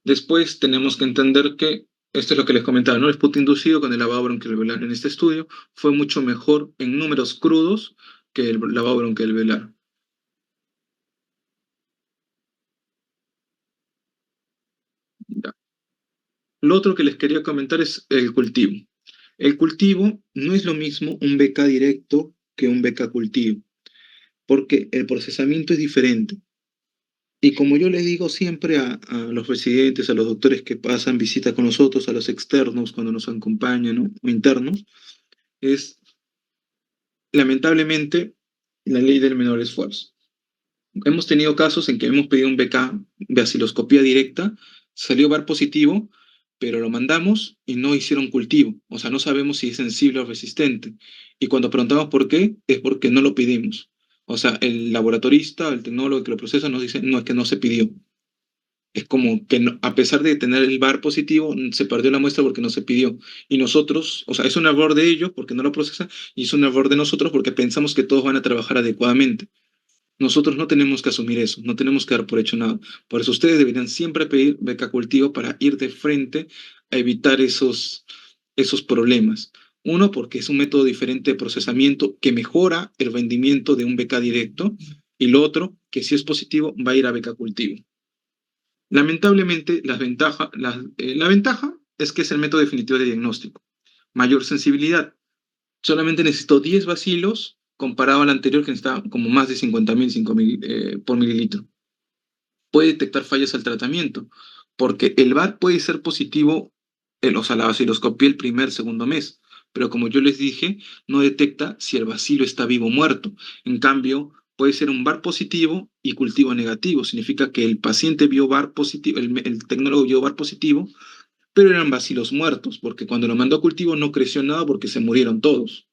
Después tenemos que entender que, esto es lo que les comentaba, ¿no? El sput inducido con el lavado bronquialveolar en este estudio fue mucho mejor en números crudos que el lavado bronquialveolar. Ya. Lo otro que les quería comentar es el cultivo. El cultivo no es lo mismo un BK directo que un BK cultivo, porque el procesamiento es diferente. Y como yo les digo siempre a los residentes, a los doctores que pasan visita con nosotros, a los externos cuando nos acompañan, ¿no? O internos, es lamentablemente la ley del menor esfuerzo. Hemos tenido casos en que hemos pedido un BK, baciloscopía directa, salió VAR positivo, pero lo mandamos y no hicieron cultivo. O sea, no sabemos si es sensible o resistente. Y cuando preguntamos por qué, es porque no lo pedimos. O sea, el laboratorista, el tecnólogo que lo procesa nos dice, no, es que no se pidió. Es como que a pesar de tener el VAR positivo, se perdió la muestra porque no se pidió. Y nosotros, o sea, es un error de ellos porque no lo procesan y es un error de nosotros porque pensamos que todos van a trabajar adecuadamente. Nosotros no tenemos que asumir eso, no tenemos que dar por hecho nada. Por eso ustedes deberían siempre pedir beca cultivo para ir de frente a evitar esos problemas. Uno, porque es un método diferente de procesamiento que mejora el rendimiento de un beca directo. Y lo otro, que si es positivo, va a ir a beca cultivo. Lamentablemente, la ventaja es que es el método definitivo de diagnóstico. Mayor sensibilidad. Solamente necesito 10 bacilos comparado al anterior que necesitaba como más de 50.000, 5.000 por mililitro. Puede detectar fallas al tratamiento, porque el VAR puede ser positivo, o sea, la vaciloscopía el primer, segundo mes, pero como yo les dije, no detecta si el bacilo está vivo o muerto. En cambio, puede ser un VAR positivo y cultivo negativo. Significa que el paciente vio VAR positivo, el tecnólogo vio VAR positivo, pero eran bacilos muertos, porque cuando lo mandó a cultivo no creció nada porque se murieron todos.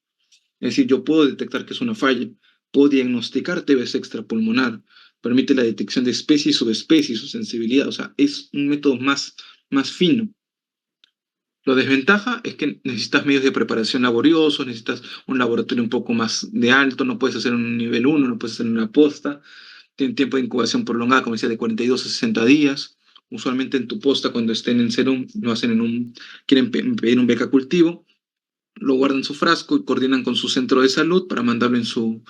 Es decir, yo puedo detectar que es una falla, puedo diagnosticar TBC extrapulmonar, permite la detección de especies y subespecies, su sensibilidad, o sea, es un método más fino. Lo desventaja es que necesitas medios de preparación laboriosos, necesitas un laboratorio un poco más de alto, no puedes hacer un nivel uno, no puedes hacer una posta, tiene tiempo de incubación prolongada, como decía, de 42 a 60 días. Usualmente en tu posta, cuando estén en serum, lo hacen quieren pedir un beca cultivo, lo guardan en su frasco y coordinan con su centro de salud para mandarlo en su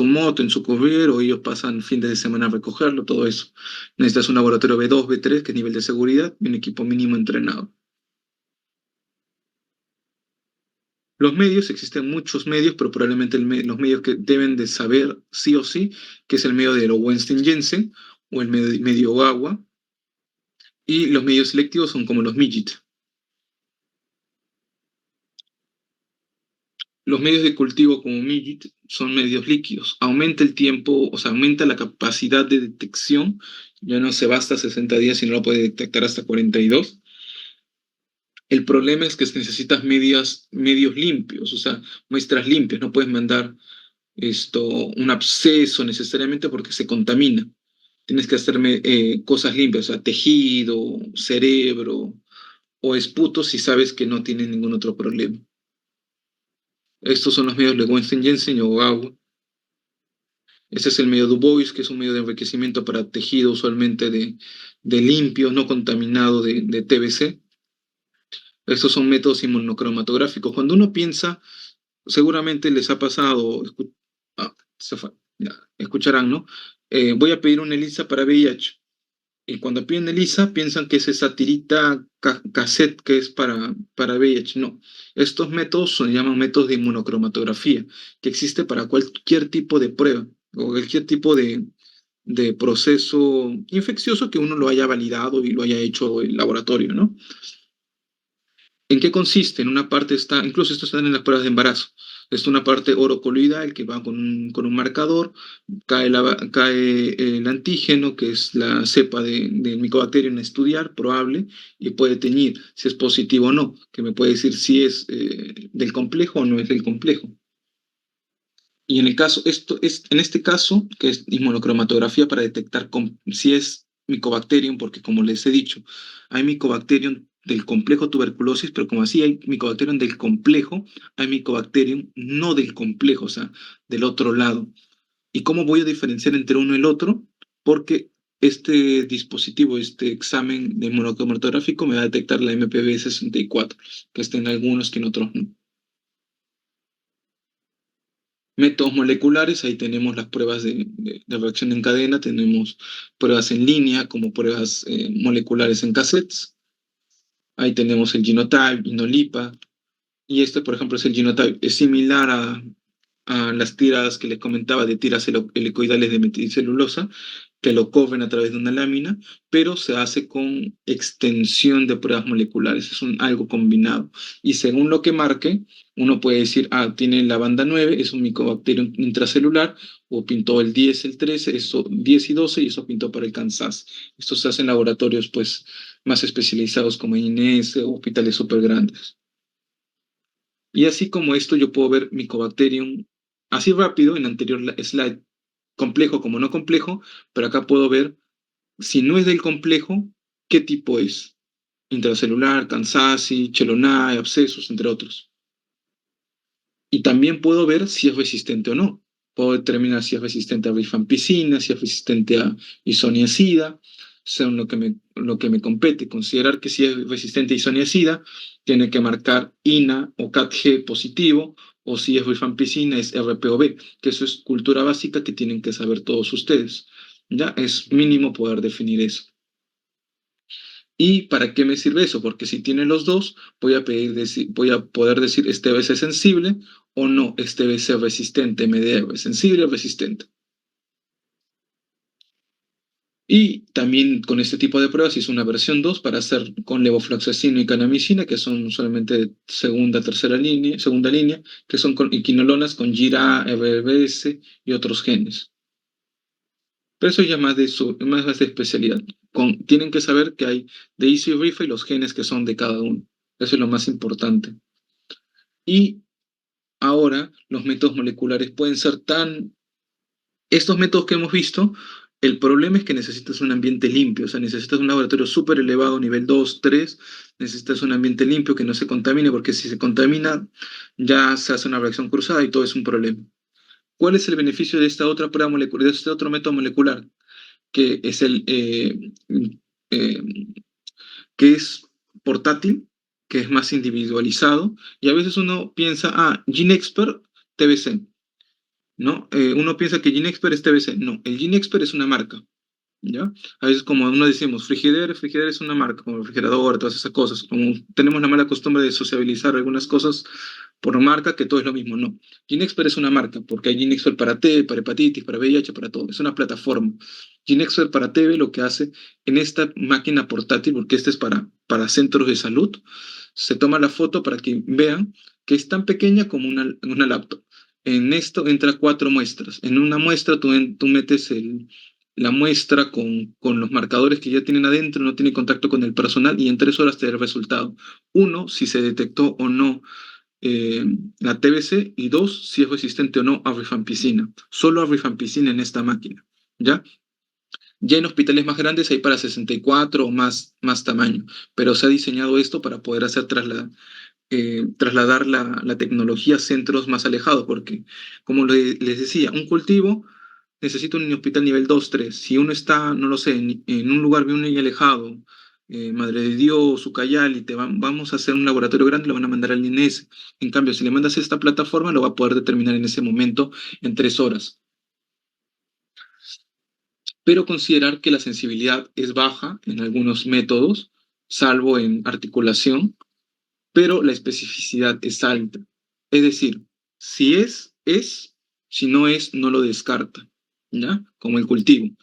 moto, en su courier, o ellos pasan fin de semana a recogerlo, todo eso. Necesitas un laboratorio B2, B3, que es nivel de seguridad, y un equipo mínimo entrenado. Los medios, existen muchos medios, pero probablemente los medios que deben de saber sí o sí, que es el medio de lo Weinstein-Jensen o el medio Gawa, y los medios selectivos son como los MIGIT. Los medios de cultivo como MIGIT son medios líquidos. Aumenta el tiempo, o sea, aumenta la capacidad de detección. Ya no se basta 60 días, sino lo puede detectar hasta 42. El problema es que necesitas medios limpios, o sea, muestras limpias. No puedes mandar un absceso necesariamente porque se contamina. Tienes que hacerme cosas limpias, o sea, tejido, cerebro o esputo si sabes que no tienes ningún otro problema. Estos son los medios de Weinstein-Jensen o Gawa. Este es el medio Du Bois, que es un medio de enriquecimiento para tejido usualmente de limpio, no contaminado de TBC. Estos son métodos inmunocromatográficos. Cuando uno piensa, seguramente les ha pasado, se fue, ya, escucharán, ¿no? Voy a pedir una ELISA para VIH. Y cuando piden ELISA, piensan que es esa tirita cassette que es para VIH. No, estos métodos se llaman métodos de inmunocromatografía, que existe para cualquier tipo de prueba o cualquier tipo de proceso infeccioso que uno lo haya validado y lo haya hecho en laboratorio, ¿no? ¿En qué consiste? En una parte está, incluso esto está en las pruebas de embarazo. Es una parte orocoloidal que va con un marcador, cae el antígeno, que es la cepa del Mycobacterium a estudiar, probable, y puede teñir si es positivo o no, que me puede decir si es del complejo o no es del complejo. Y en el caso, en este caso, que es inmunocromatografía para detectar si es Mycobacterium, porque como les he dicho, hay Mycobacterium del complejo tuberculosis, pero como así hay Mycobacterium del complejo, hay Mycobacterium no del complejo, o sea, del otro lado. ¿Y cómo voy a diferenciar entre uno y el otro? Porque este dispositivo, este examen de inmunocromatográfico me va a detectar la MPV 64, que está en algunos que en otros no. Métodos moleculares, ahí tenemos las pruebas de reacción en cadena, tenemos pruebas en línea como pruebas moleculares en cassettes, ahí tenemos el genotype, Inolipa, y este, por ejemplo, es el genotype, es similar a las tiras que les comentaba de tiras helicoidales de metilcelulosa, que lo cubren a través de una lámina, pero se hace con extensión de pruebas moleculares, es algo combinado. Y según lo que marque, uno puede decir, tiene la banda 9, es un micobacterium intracelular, o pintó el 10, el 13, eso 10 y 12, y eso pintó para el Kansas. Esto se hace en laboratorios pues, más especializados como INES o hospitales súper grandes. Y así como esto, yo puedo ver Mycobacterium así rápido en la anterior slide, complejo como no complejo, pero acá puedo ver si no es del complejo, qué tipo es. Intracelular, Kansasi, chelonae, abscesos, entre otros. Y también puedo ver si es resistente o no. Puedo determinar si es resistente a rifampicina, si es resistente a isoniazida, según lo que me compete. Considerar que si es resistente a isoniazida, tiene que marcar INA o CATG positivo, o si es rifampicina es RPOB, que eso es cultura básica que tienen que saber todos ustedes. Ya es mínimo poder definir eso. ¿Y para qué me sirve eso? Porque si tiene los dos, voy a poder decir este debe ser sensible o no, este debe ser resistente, MDR, sensible o resistente. Y también con este tipo de pruebas hice una versión 2 para hacer con levofloxacino y canamicina, que son solamente segunda línea, que son y quinolonas con GIRA, RBS y otros genes. Pero eso ya más de especialidad. Tienen que saber que hay de ISO y RIFA y los genes que son de cada uno. Eso es lo más importante. Y ahora los métodos moleculares pueden ser estos métodos que hemos visto, el problema es que necesitas un ambiente limpio, o sea, necesitas un laboratorio súper elevado, nivel 2, 3, necesitas un ambiente limpio que no se contamine, porque si se contamina ya se hace una reacción cruzada y todo es un problema. ¿Cuál es el beneficio de esta otra prueba molecular, de este otro método molecular? Que es eh, que es portátil, que es más individualizado, y a veces uno piensa, GeneXpert, TBC, ¿no? Uno piensa que GeneXpert es TBC. No, el GeneXpert es una marca, ¿ya? A veces como uno decimos, Frigidaire es una marca, como refrigerador, todas esas cosas. Como tenemos la mala costumbre de sociabilizar algunas cosas por marca, que todo es lo mismo, no. GeneXpert es una marca, porque hay GeneXpert para T, para hepatitis, para VIH, para todo. Es una plataforma. GeneXpert para TB lo que hace en esta máquina portátil, porque esta es para centros de salud, se toma la foto para que vean que es tan pequeña como una laptop. En esto entra 4 muestras. En una muestra tú metes la muestra con los marcadores que ya tienen adentro, no tiene contacto con el personal y en 3 horas te da el resultado. Uno, si se detectó o no eh, la TBC, y dos, si es resistente o no a rifampicina. Solo a rifampicina en esta máquina, ¿ya? Ya en hospitales más grandes hay para 64 o más tamaño, pero se ha diseñado esto para poder hacer trasladar la tecnología a centros más alejados, porque, como les decía, un cultivo necesita un hospital nivel 2 tres. Si uno está, no lo sé, en un lugar bien alejado, Madre de Dios, Ucayali, y vamos a hacer un laboratorio grande, lo van a mandar al INS. En cambio, si le mandas esta plataforma, lo va a poder determinar en ese momento en 3 horas. Pero considerar que la sensibilidad es baja en algunos métodos, salvo en articulación, pero la especificidad es alta. Es decir, si es, si no es, no lo descarta, ¿ya? Como el cultivo.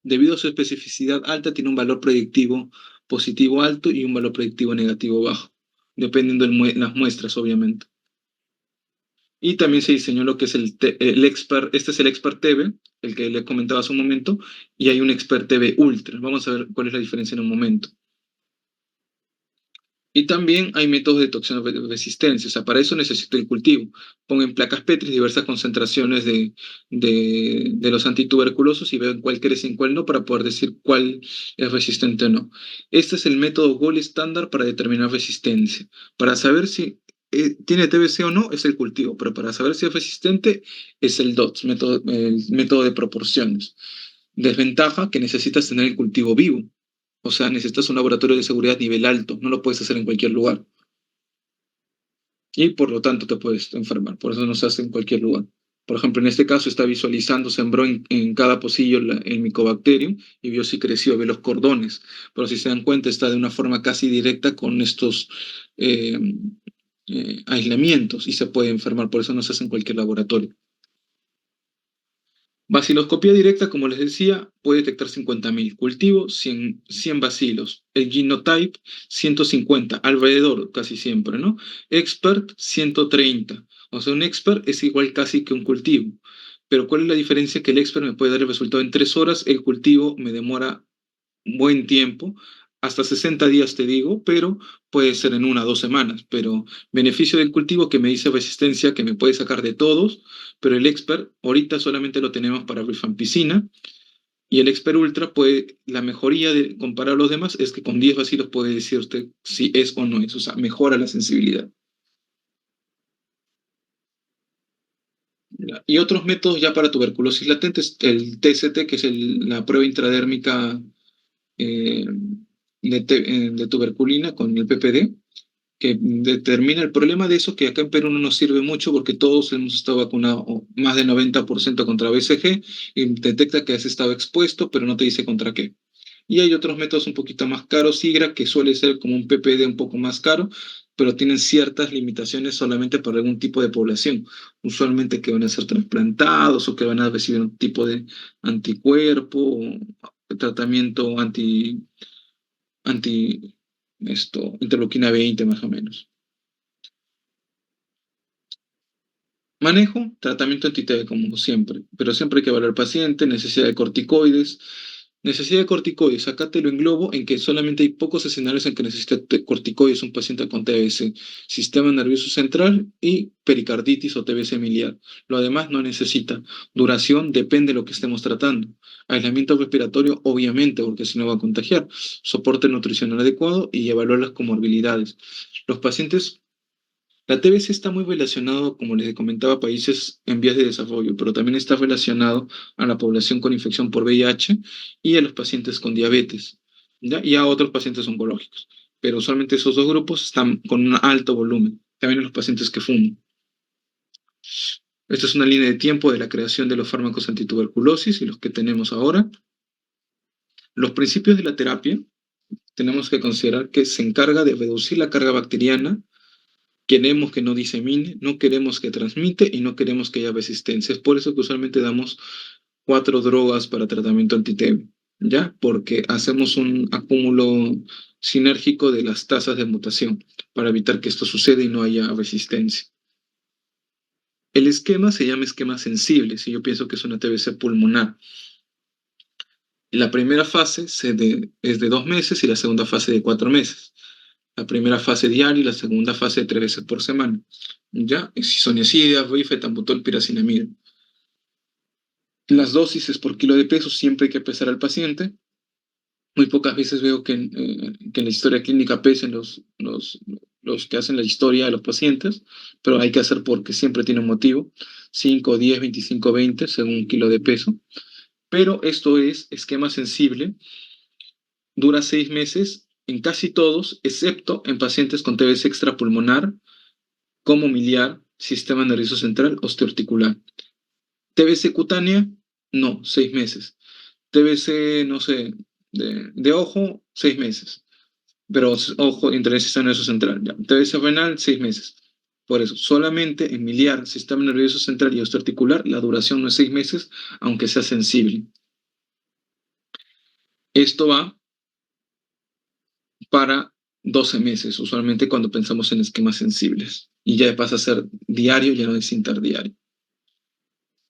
Debido a su especificidad alta, tiene un valor predictivo positivo alto y un valor predictivo negativo bajo, dependiendo de las muestras, obviamente. Y también se diseñó lo que es el Expert, este es el Expert TV, el que le comentaba hace un momento, y hay un Expert TV Ultra. Vamos a ver cuál es la diferencia en un momento. Y también hay métodos de toxinoresistencia, o sea, para eso necesito el cultivo. Pongo en placas Petri diversas concentraciones de los antituberculosos y veo en cuál crece y en cuál no para poder decir cuál es resistente o no. Este es el método gold estándar para determinar resistencia. Para saber si tiene TBC o no es el cultivo, pero para saber si es resistente es el DOTS, el método de proporciones. Desventaja que necesitas tener el cultivo vivo. O sea, necesitas un laboratorio de seguridad nivel alto, no lo puedes hacer en cualquier lugar. Y por lo tanto te puedes enfermar, por eso no se hace en cualquier lugar. Por ejemplo, en este caso está visualizando, sembró en cada pocillo el Mycobacterium y vio si creció, ve los cordones. Pero si se dan cuenta, está de una forma casi directa con estos eh, aislamientos y se puede enfermar, por eso no se hace en cualquier laboratorio. Baciloscopía directa, como les decía, puede detectar 50.000. Cultivo, 100 bacilos. El genotype, 150, alrededor casi siempre, ¿no? Expert, 130. O sea, un expert es igual casi que un cultivo. Pero ¿cuál es la diferencia? Que el expert me puede dar el resultado en 3 horas, el cultivo me demora buen tiempo, hasta 60 días te digo, pero puede ser en 1 o 2 semanas. Pero beneficio del cultivo que me dice resistencia, que me puede sacar de todos, pero el Expert ahorita solamente lo tenemos para rifampicina y el Expert Ultra puede, la mejoría de comparar a los demás es que con 10 vacilos puede decir usted si es o no es, o sea, mejora la sensibilidad. Y otros métodos ya para tuberculosis latente, el TCT, que es la prueba intradérmica eh, de tuberculina con el PPD, que determina el problema de eso, que acá en Perú no nos sirve mucho porque todos hemos estado vacunados más del 90% contra BCG y detecta que has estado expuesto, pero no te dice contra qué. Y hay otros métodos un poquito más caros, SIGRA, que suele ser como un PPD un poco más caro, pero tienen ciertas limitaciones solamente para algún tipo de población. Usualmente que van a ser trasplantados o que van a recibir un tipo de anticuerpo, o tratamiento anti interleuquina 20 más o menos. Manejo, tratamiento anti-TB como siempre, pero siempre hay que evaluar al paciente, necesidad de corticoides. Necesidad de corticoides, acá te lo englobo en que solamente hay pocos escenarios en que necesita corticoides un paciente con TBC, sistema nervioso central y pericarditis o TBC miliar. Lo demás no necesita. Duración depende de lo que estemos tratando. Aislamiento respiratorio, obviamente, porque si no va a contagiar. Soporte nutricional adecuado y evaluar las comorbilidades. Los pacientes la TBC está muy relacionado, como les comentaba, a países en vías de desarrollo, pero también está relacionado a la población con infección por VIH y a los pacientes con diabetes, ¿ya? Y a otros pacientes oncológicos. Pero usualmente esos dos grupos están con un alto volumen. También a los pacientes que fuman. Esta es una línea de tiempo de la creación de los fármacos antituberculosis y los que tenemos ahora. Los principios de la terapia tenemos que considerar que se encarga de reducir la carga bacteriana. Queremos que no disemine, no queremos que transmite y no queremos que haya resistencia. Es por eso que usualmente damos 4 drogas para tratamiento anti-TB, ¿ya? Porque hacemos un acúmulo sinérgico de las tasas de mutación para evitar que esto suceda y no haya resistencia. El esquema se llama esquema sensible, si yo pienso que es una TBC pulmonar. La primera fase es de 2 meses y la segunda fase de 4 meses. La primera fase diaria y la segunda fase 3 veces por semana. ¿Ya? Isoniazida, fetambutal, piracinamida. Las dosis es por kilo de peso, siempre hay que pesar al paciente. Muy pocas veces veo que en la historia clínica pesen los que hacen la historia de los pacientes, pero hay que hacer porque siempre tiene un motivo, 5, 10, 25, 20, según un kilo de peso. Pero esto es esquema sensible, dura 6 meses en casi todos, excepto en pacientes con TBC extrapulmonar, como miliar, sistema nervioso central, osteoarticular. TBC cutánea, no, 6 meses. TBC, no sé, de ojo, 6 meses. Pero ojo, interés nervioso central. Ya. TBC renal, 6 meses. Por eso, solamente en miliar, sistema nervioso central y osteoarticular, la duración no es 6 meses, aunque sea sensible. Esto va para 12 meses, usualmente cuando pensamos en esquemas sensibles. Y ya pasa a ser diario, ya no es interdiario.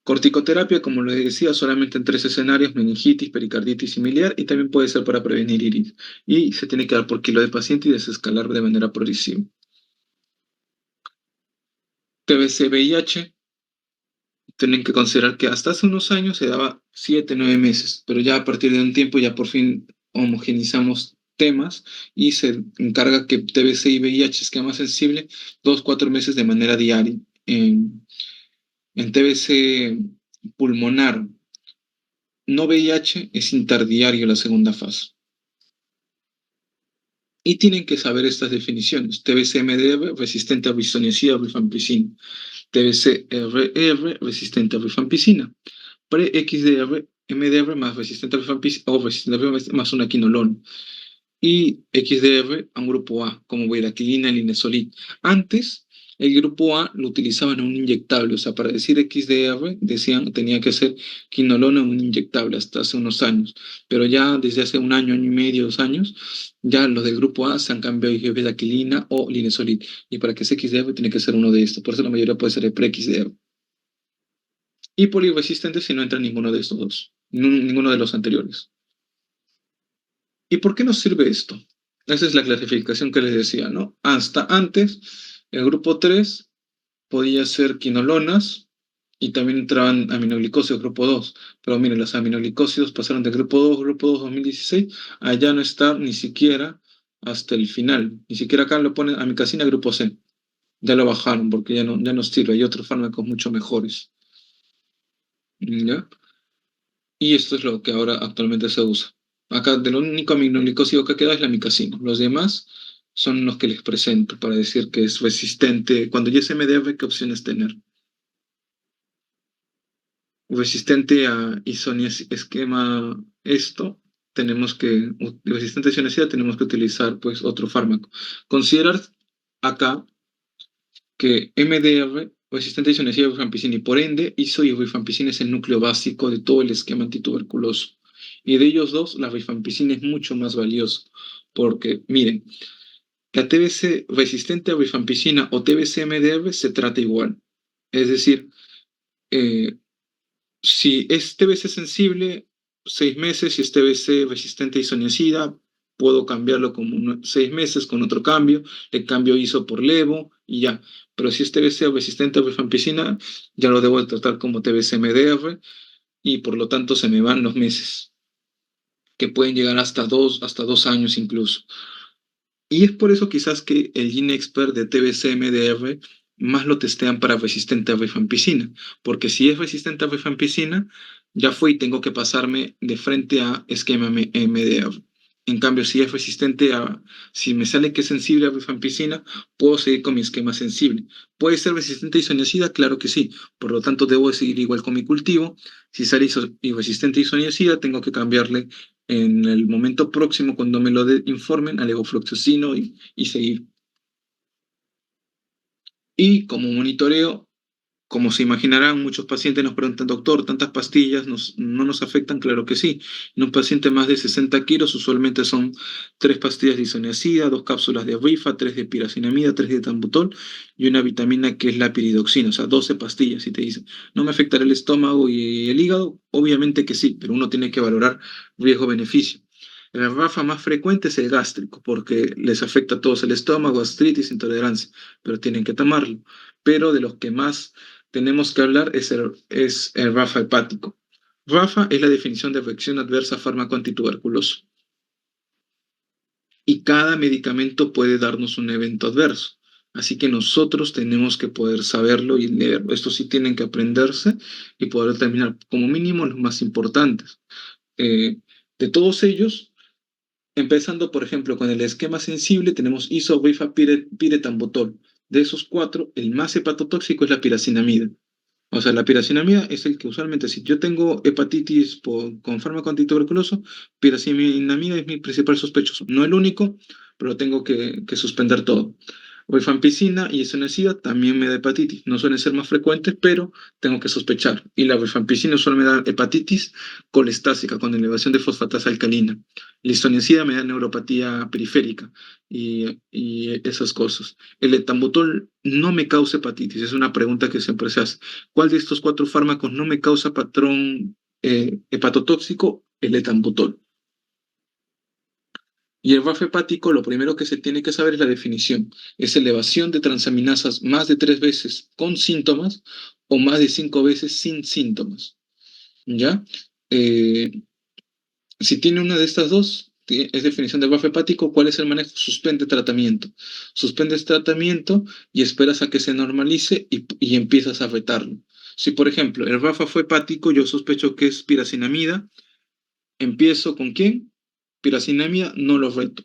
Corticoterapia, como les decía, solamente en 3 escenarios: meningitis, pericarditis y miliar, y también puede ser para prevenir iris. Y se tiene que dar por kilo de paciente y desescalar de manera progresiva. TBC-VIH, tienen que considerar que hasta hace unos años se daba 7, 9 meses, pero ya a partir de un tiempo ya por fin homogenizamos temas y se encarga que TBC y VIH esquema sensible 2, 4 meses de manera diaria. En TBC pulmonar no VIH es interdiario la segunda fase. Y tienen que saber estas definiciones: TBC-MDR resistente a ritonecina o rifampicina, TBC-RR resistente a rifampicina, pre-XDR, MDR más resistente a rifampicina o resistente más una quinolona, y XDR a un grupo A, como viraquilina y linezolid. Antes, el grupo A lo utilizaban en un inyectable, o sea, para decir XDR, decían tenía que ser quinolona en un inyectable hasta hace unos años, pero ya desde hace un año, año y medio, 2 años, ya los del grupo A se han cambiado a viraquilina o linezolid, y para que sea XDR tiene que ser uno de estos, por eso la mayoría puede ser el pre-XDR. Y poliresistente si no entra ninguno de estos dos, ninguno de los anteriores. ¿Y por qué nos sirve esto? Esa es la clasificación que les decía, ¿no? Hasta antes, el grupo 3 podía ser quinolonas y también entraban aminoglicósidos grupo 2. Pero miren, los aminoglicósidos pasaron de grupo 2 2016 a ya no estar ni siquiera hasta el final. Ni siquiera acá lo ponen amicacina grupo C. Ya lo bajaron porque ya no sirve. Hay otros fármacos mucho mejores. ¿Ya? Y esto es lo que ahora actualmente se usa. Acá, del único aminoglicósido que queda es la micacina. Los demás son los que les presento para decir que es resistente. Cuando ya es MDR, ¿qué opciones tener? Resistente a esquema esto, resistente a isoniazida, tenemos que utilizar pues otro fármaco. Considerar acá que MDR, resistente a isoniazida de rifampicina, y por ende, iso y rifampicina es el núcleo básico de todo el esquema antituberculoso. Y de ellos dos, la rifampicina es mucho más valioso, porque, miren, la TBC resistente a rifampicina o TBC-MDR se trata igual. Es decir, eh, si es TBC sensible, 6 meses; si es TBC resistente a isoniazida, puedo cambiarlo como 6 meses con otro cambio, le cambio ISO por levo y ya. Pero si es TBC resistente a rifampicina, ya lo debo de tratar como TBC-MDR y por lo tanto se me van los meses, que pueden llegar hasta dos años incluso. Y es por eso quizás que el GeneXpert de TBC-MDR más lo testean para resistente a rifampicina, porque si es resistente a rifampicina, ya fue y tengo que pasarme de frente a esquema MDR. En cambio, si me sale que es sensible a rifampicina, puedo seguir con mi esquema sensible. ¿Puede ser resistente a isoniazida? Claro que sí. Por lo tanto, debo de seguir igual con mi cultivo. Si sale resistente a isoniazida, tengo que cambiarle en el momento próximo, cuando me lo informen, al levofloxacino y seguir. Y como monitoreo, como se imaginarán, muchos pacientes nos preguntan: doctor, ¿tantas pastillas no nos afectan? Claro que sí. En un paciente más de 60 kilos, usualmente son 3 pastillas de isoniazida, 2 cápsulas de rifa, 3 de piracinamida, 3 de tambutol y una vitamina que es la piridoxina, o sea, 12 pastillas. Si te dicen, ¿no me afectará el estómago y el hígado? Obviamente que sí, pero uno tiene que valorar riesgo-beneficio. El RAFA más frecuente es el gástrico, porque les afecta a todos el estómago, gastritis, intolerancia, pero tienen que tomarlo. Pero de los que más tenemos que hablar es el RAFA hepático. RAFA es la definición de reacción adversa a fármaco antituberculoso. Y cada medicamento puede darnos un evento adverso. Así que nosotros tenemos que poder saberlo y leerlo. Esto sí tienen que aprenderse y poder determinar como mínimo los más importantes. Eh, de todos ellos, empezando por ejemplo con el esquema sensible, tenemos isobrifapiretambutol. De esos cuatro, el más hepatotóxico es la piracinamida. O sea, la piracinamida es el que usualmente, si yo tengo hepatitis con fármaco antituberculoso, piracinamida es mi principal sospechoso. No el único, pero tengo que suspender todo. Rifampicina y isoniazida también me da hepatitis. No suelen ser más frecuentes, pero tengo que sospechar. Y la rifampicina solo me da hepatitis colestásica con elevación de fosfatasa alcalina. La isoniazida me da neuropatía periférica y esas cosas. El etambutol no me causa hepatitis, es una pregunta que siempre se hace. ¿Cuál de estos cuatro fármacos no me causa patrón hepatotóxico? El etambutol. Y el RAF hepático, lo primero que se tiene que saber es la definición. Es elevación de transaminasas más de 3 veces con síntomas o más de 5 veces sin síntomas. ¿Ya? Eh, si tiene una de estas dos, es definición del RAF hepático, ¿cuál es el manejo? Suspende tratamiento. Suspendes tratamiento y esperas a que se normalice y empiezas a retarlo. Si, por ejemplo, el RAFA fue hepático, yo sospecho que es piracinamida, empiezo con quién? Piracinamida, no lo reto.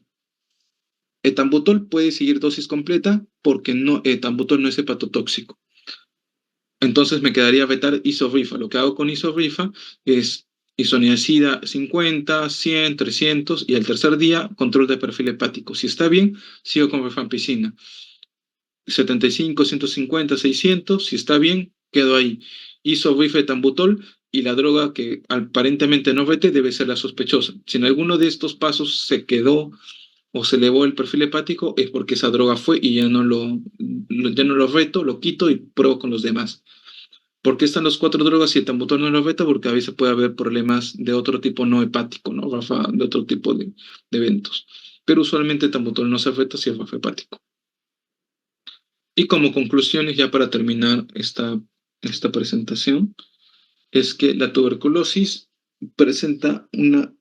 Etambutol puede seguir dosis completa porque no, etambutol no es hepatotóxico. Entonces me quedaría vetar isorrifa. Lo que hago con isorrifa es isoniazida 50, 100, 300 y al tercer día control de perfil hepático. Si está bien, sigo con rifampicina. 75, 150, 600, si está bien, quedo ahí. Isorrifa, etambutol y la droga que aparentemente no vete debe ser la sospechosa. Si en alguno de estos pasos se quedó o se elevó el perfil hepático, es porque esa droga fue y ya no lo reto, lo quito y pruebo con los demás. ¿Por qué están las cuatro drogas y el tambutol no lo reto? Porque a veces puede haber problemas de otro tipo no hepático, ¿no? Rafa, de otro tipo de eventos. Pero usualmente el tambutol no se reta si es rafa hepático. Y como conclusiones, ya para terminar esta presentación, es que la tuberculosis presenta una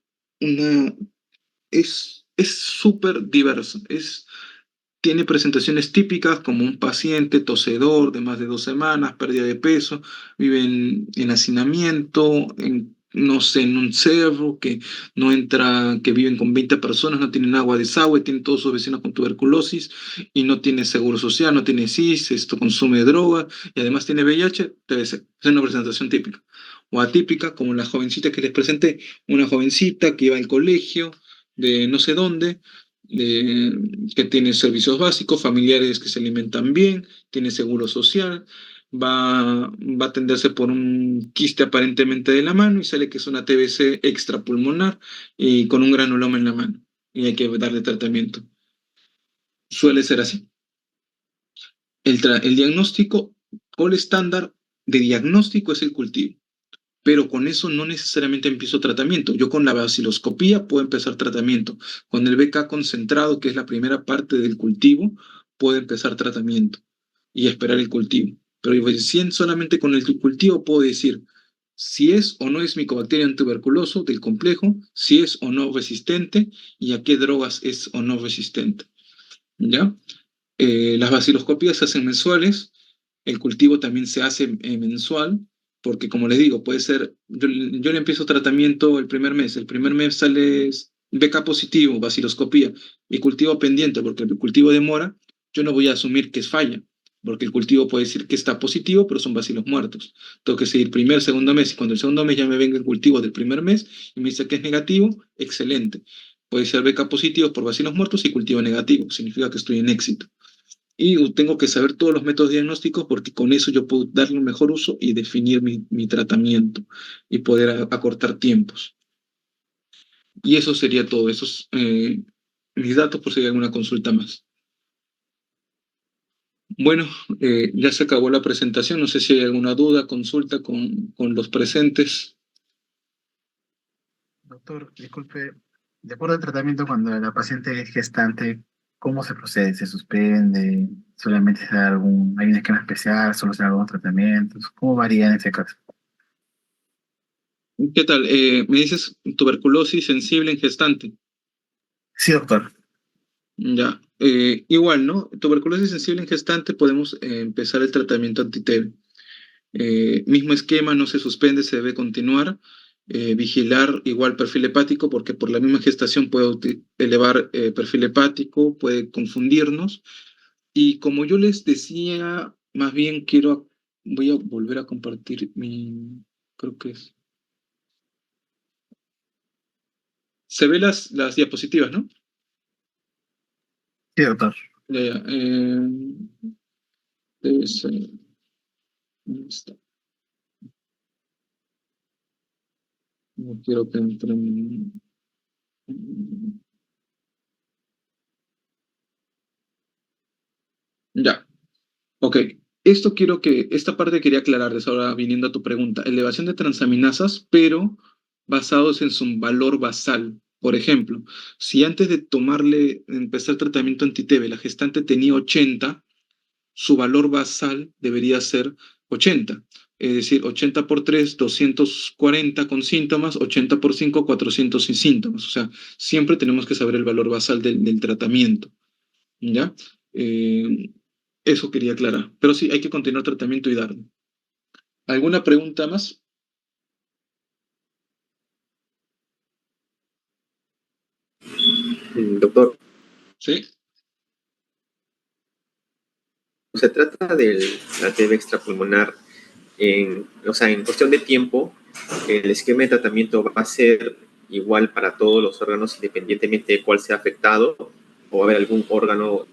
es súper diversa, tiene presentaciones típicas como un paciente tosedor de más de 2 semanas, pérdida de peso, vive en hacinamiento, no sé, en un cerro, que no entra, que viven con 20 personas, no tienen agua, desagüe, tienen todos sus vecinos con tuberculosis y no tiene seguro social, no tiene SIS, esto consume droga y además tiene VIH, debe ser. Es una presentación típica. O atípica, como la jovencita que les presenté, una jovencita que iba al colegio de no sé dónde, eh, que tiene servicios básicos, familiares que se alimentan bien, tiene seguro social, va a atenderse por un quiste aparentemente de la mano y sale que es una TBC extrapulmonar y con un granuloma en la mano y hay que darle tratamiento. Suele ser así. El diagnóstico, el estándar de diagnóstico es el cultivo, pero con eso no necesariamente empiezo tratamiento. Yo con la vaciloscopía puedo empezar tratamiento. Con el BK concentrado, que es la primera parte del cultivo, puedo empezar tratamiento y esperar el cultivo. Pero recién solamente con el cultivo puedo decir si es o no es Mycobacterium tuberculoso del complejo, si es o no resistente y a qué drogas es o no resistente. ¿Ya? Las vaciloscopías se hacen mensuales, el cultivo también se hace mensual, porque como les digo, puede ser, yo le empiezo tratamiento el primer mes sale BK positivo, vaciloscopía, y cultivo pendiente, porque el cultivo demora, yo no voy a asumir que es falla, porque el cultivo puede decir que está positivo, pero son bacilos muertos. Tengo que seguir primer, segundo mes, y cuando el segundo mes ya me venga el cultivo del primer mes y me dice que es negativo, excelente. Puede ser BK positivo por bacilos muertos y cultivo negativo, significa que estoy en éxito. Y tengo que saber todos los métodos diagnósticos porque con eso yo puedo darle un mejor uso y definir mi tratamiento y poder acortar tiempos. Y eso sería todo. Esos mis datos por si hay alguna consulta más. Bueno, ya se acabó la presentación. No sé si hay alguna duda, consulta con los presentes. Doctor, disculpe, De acuerdo al tratamiento, cuando la paciente es gestante, ¿cómo se procede? ¿Se suspende? ¿Solamente se da hay un esquema especial? ¿Solo se da algunos tratamientos? ¿Cómo varía en ese caso? ¿Qué tal? Me dices tuberculosis sensible en gestante. Sí, doctor. Ya. Igual, ¿no? Tuberculosis sensible en gestante podemos empezar el tratamiento anti-TB. Mismo esquema, no se suspende, se debe continuar. Vigilar igual perfil hepático, porque por la misma gestación puede elevar perfil hepático, puede confundirnos. Y como yo les decía, más bien voy a volver a compartir creo que es. Se ve las diapositivas, ¿no? Sí, doctor. Ya, ya, debe ser, ¿dónde está? No quiero que entren. Ya, ok. Esta parte quería aclararles ahora viniendo a tu pregunta. Elevación de transaminasas, pero basados en su valor basal. Por ejemplo, si antes de empezar tratamiento anti-TB, la gestante tenía 80, su valor basal debería ser 80. Es decir, 80 por 3, 240 con síntomas, 80 por 5, 400 sin síntomas. O sea, siempre tenemos que saber el valor basal del tratamiento. ¿Ya? Eh, Eso quería aclarar. Pero sí, hay que continuar tratamiento y darlo. ¿Alguna pregunta más? Doctor, Sí. se trata de la TB extrapulmonar o sea, en cuestión de tiempo, el esquema de tratamiento va a ser igual para todos los órganos independientemente de cuál sea afectado o va a haber algún órgano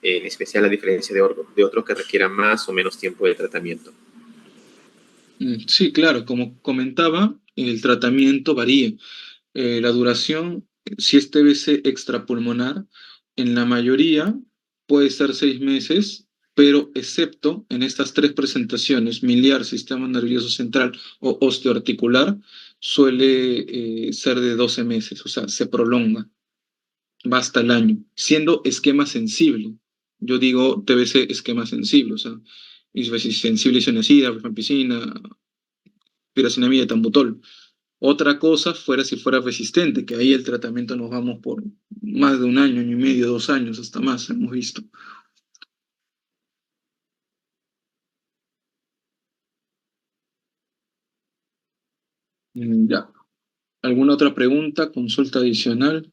en especial a diferencia de otro que requiera más o menos tiempo de tratamiento. Sí, claro, como comentaba, el tratamiento varía. La duración, si es TBC extrapulmonar, en la mayoría puede ser 6 meses, pero excepto en estas tres presentaciones, miliar, sistema nervioso central o osteoarticular, suele ser de 12 meses, o sea, se prolonga, va hasta el año, siendo esquema sensible. Yo digo TBC esquema sensible, o sea, sensible isoniazida, rifampicina, piracinamida, tambutol. Otra cosa fuera si fuera resistente, que ahí el tratamiento nos vamos por más de un año, año y medio, 2 años, hasta más, hemos visto. Ya. ¿Alguna otra pregunta, consulta adicional?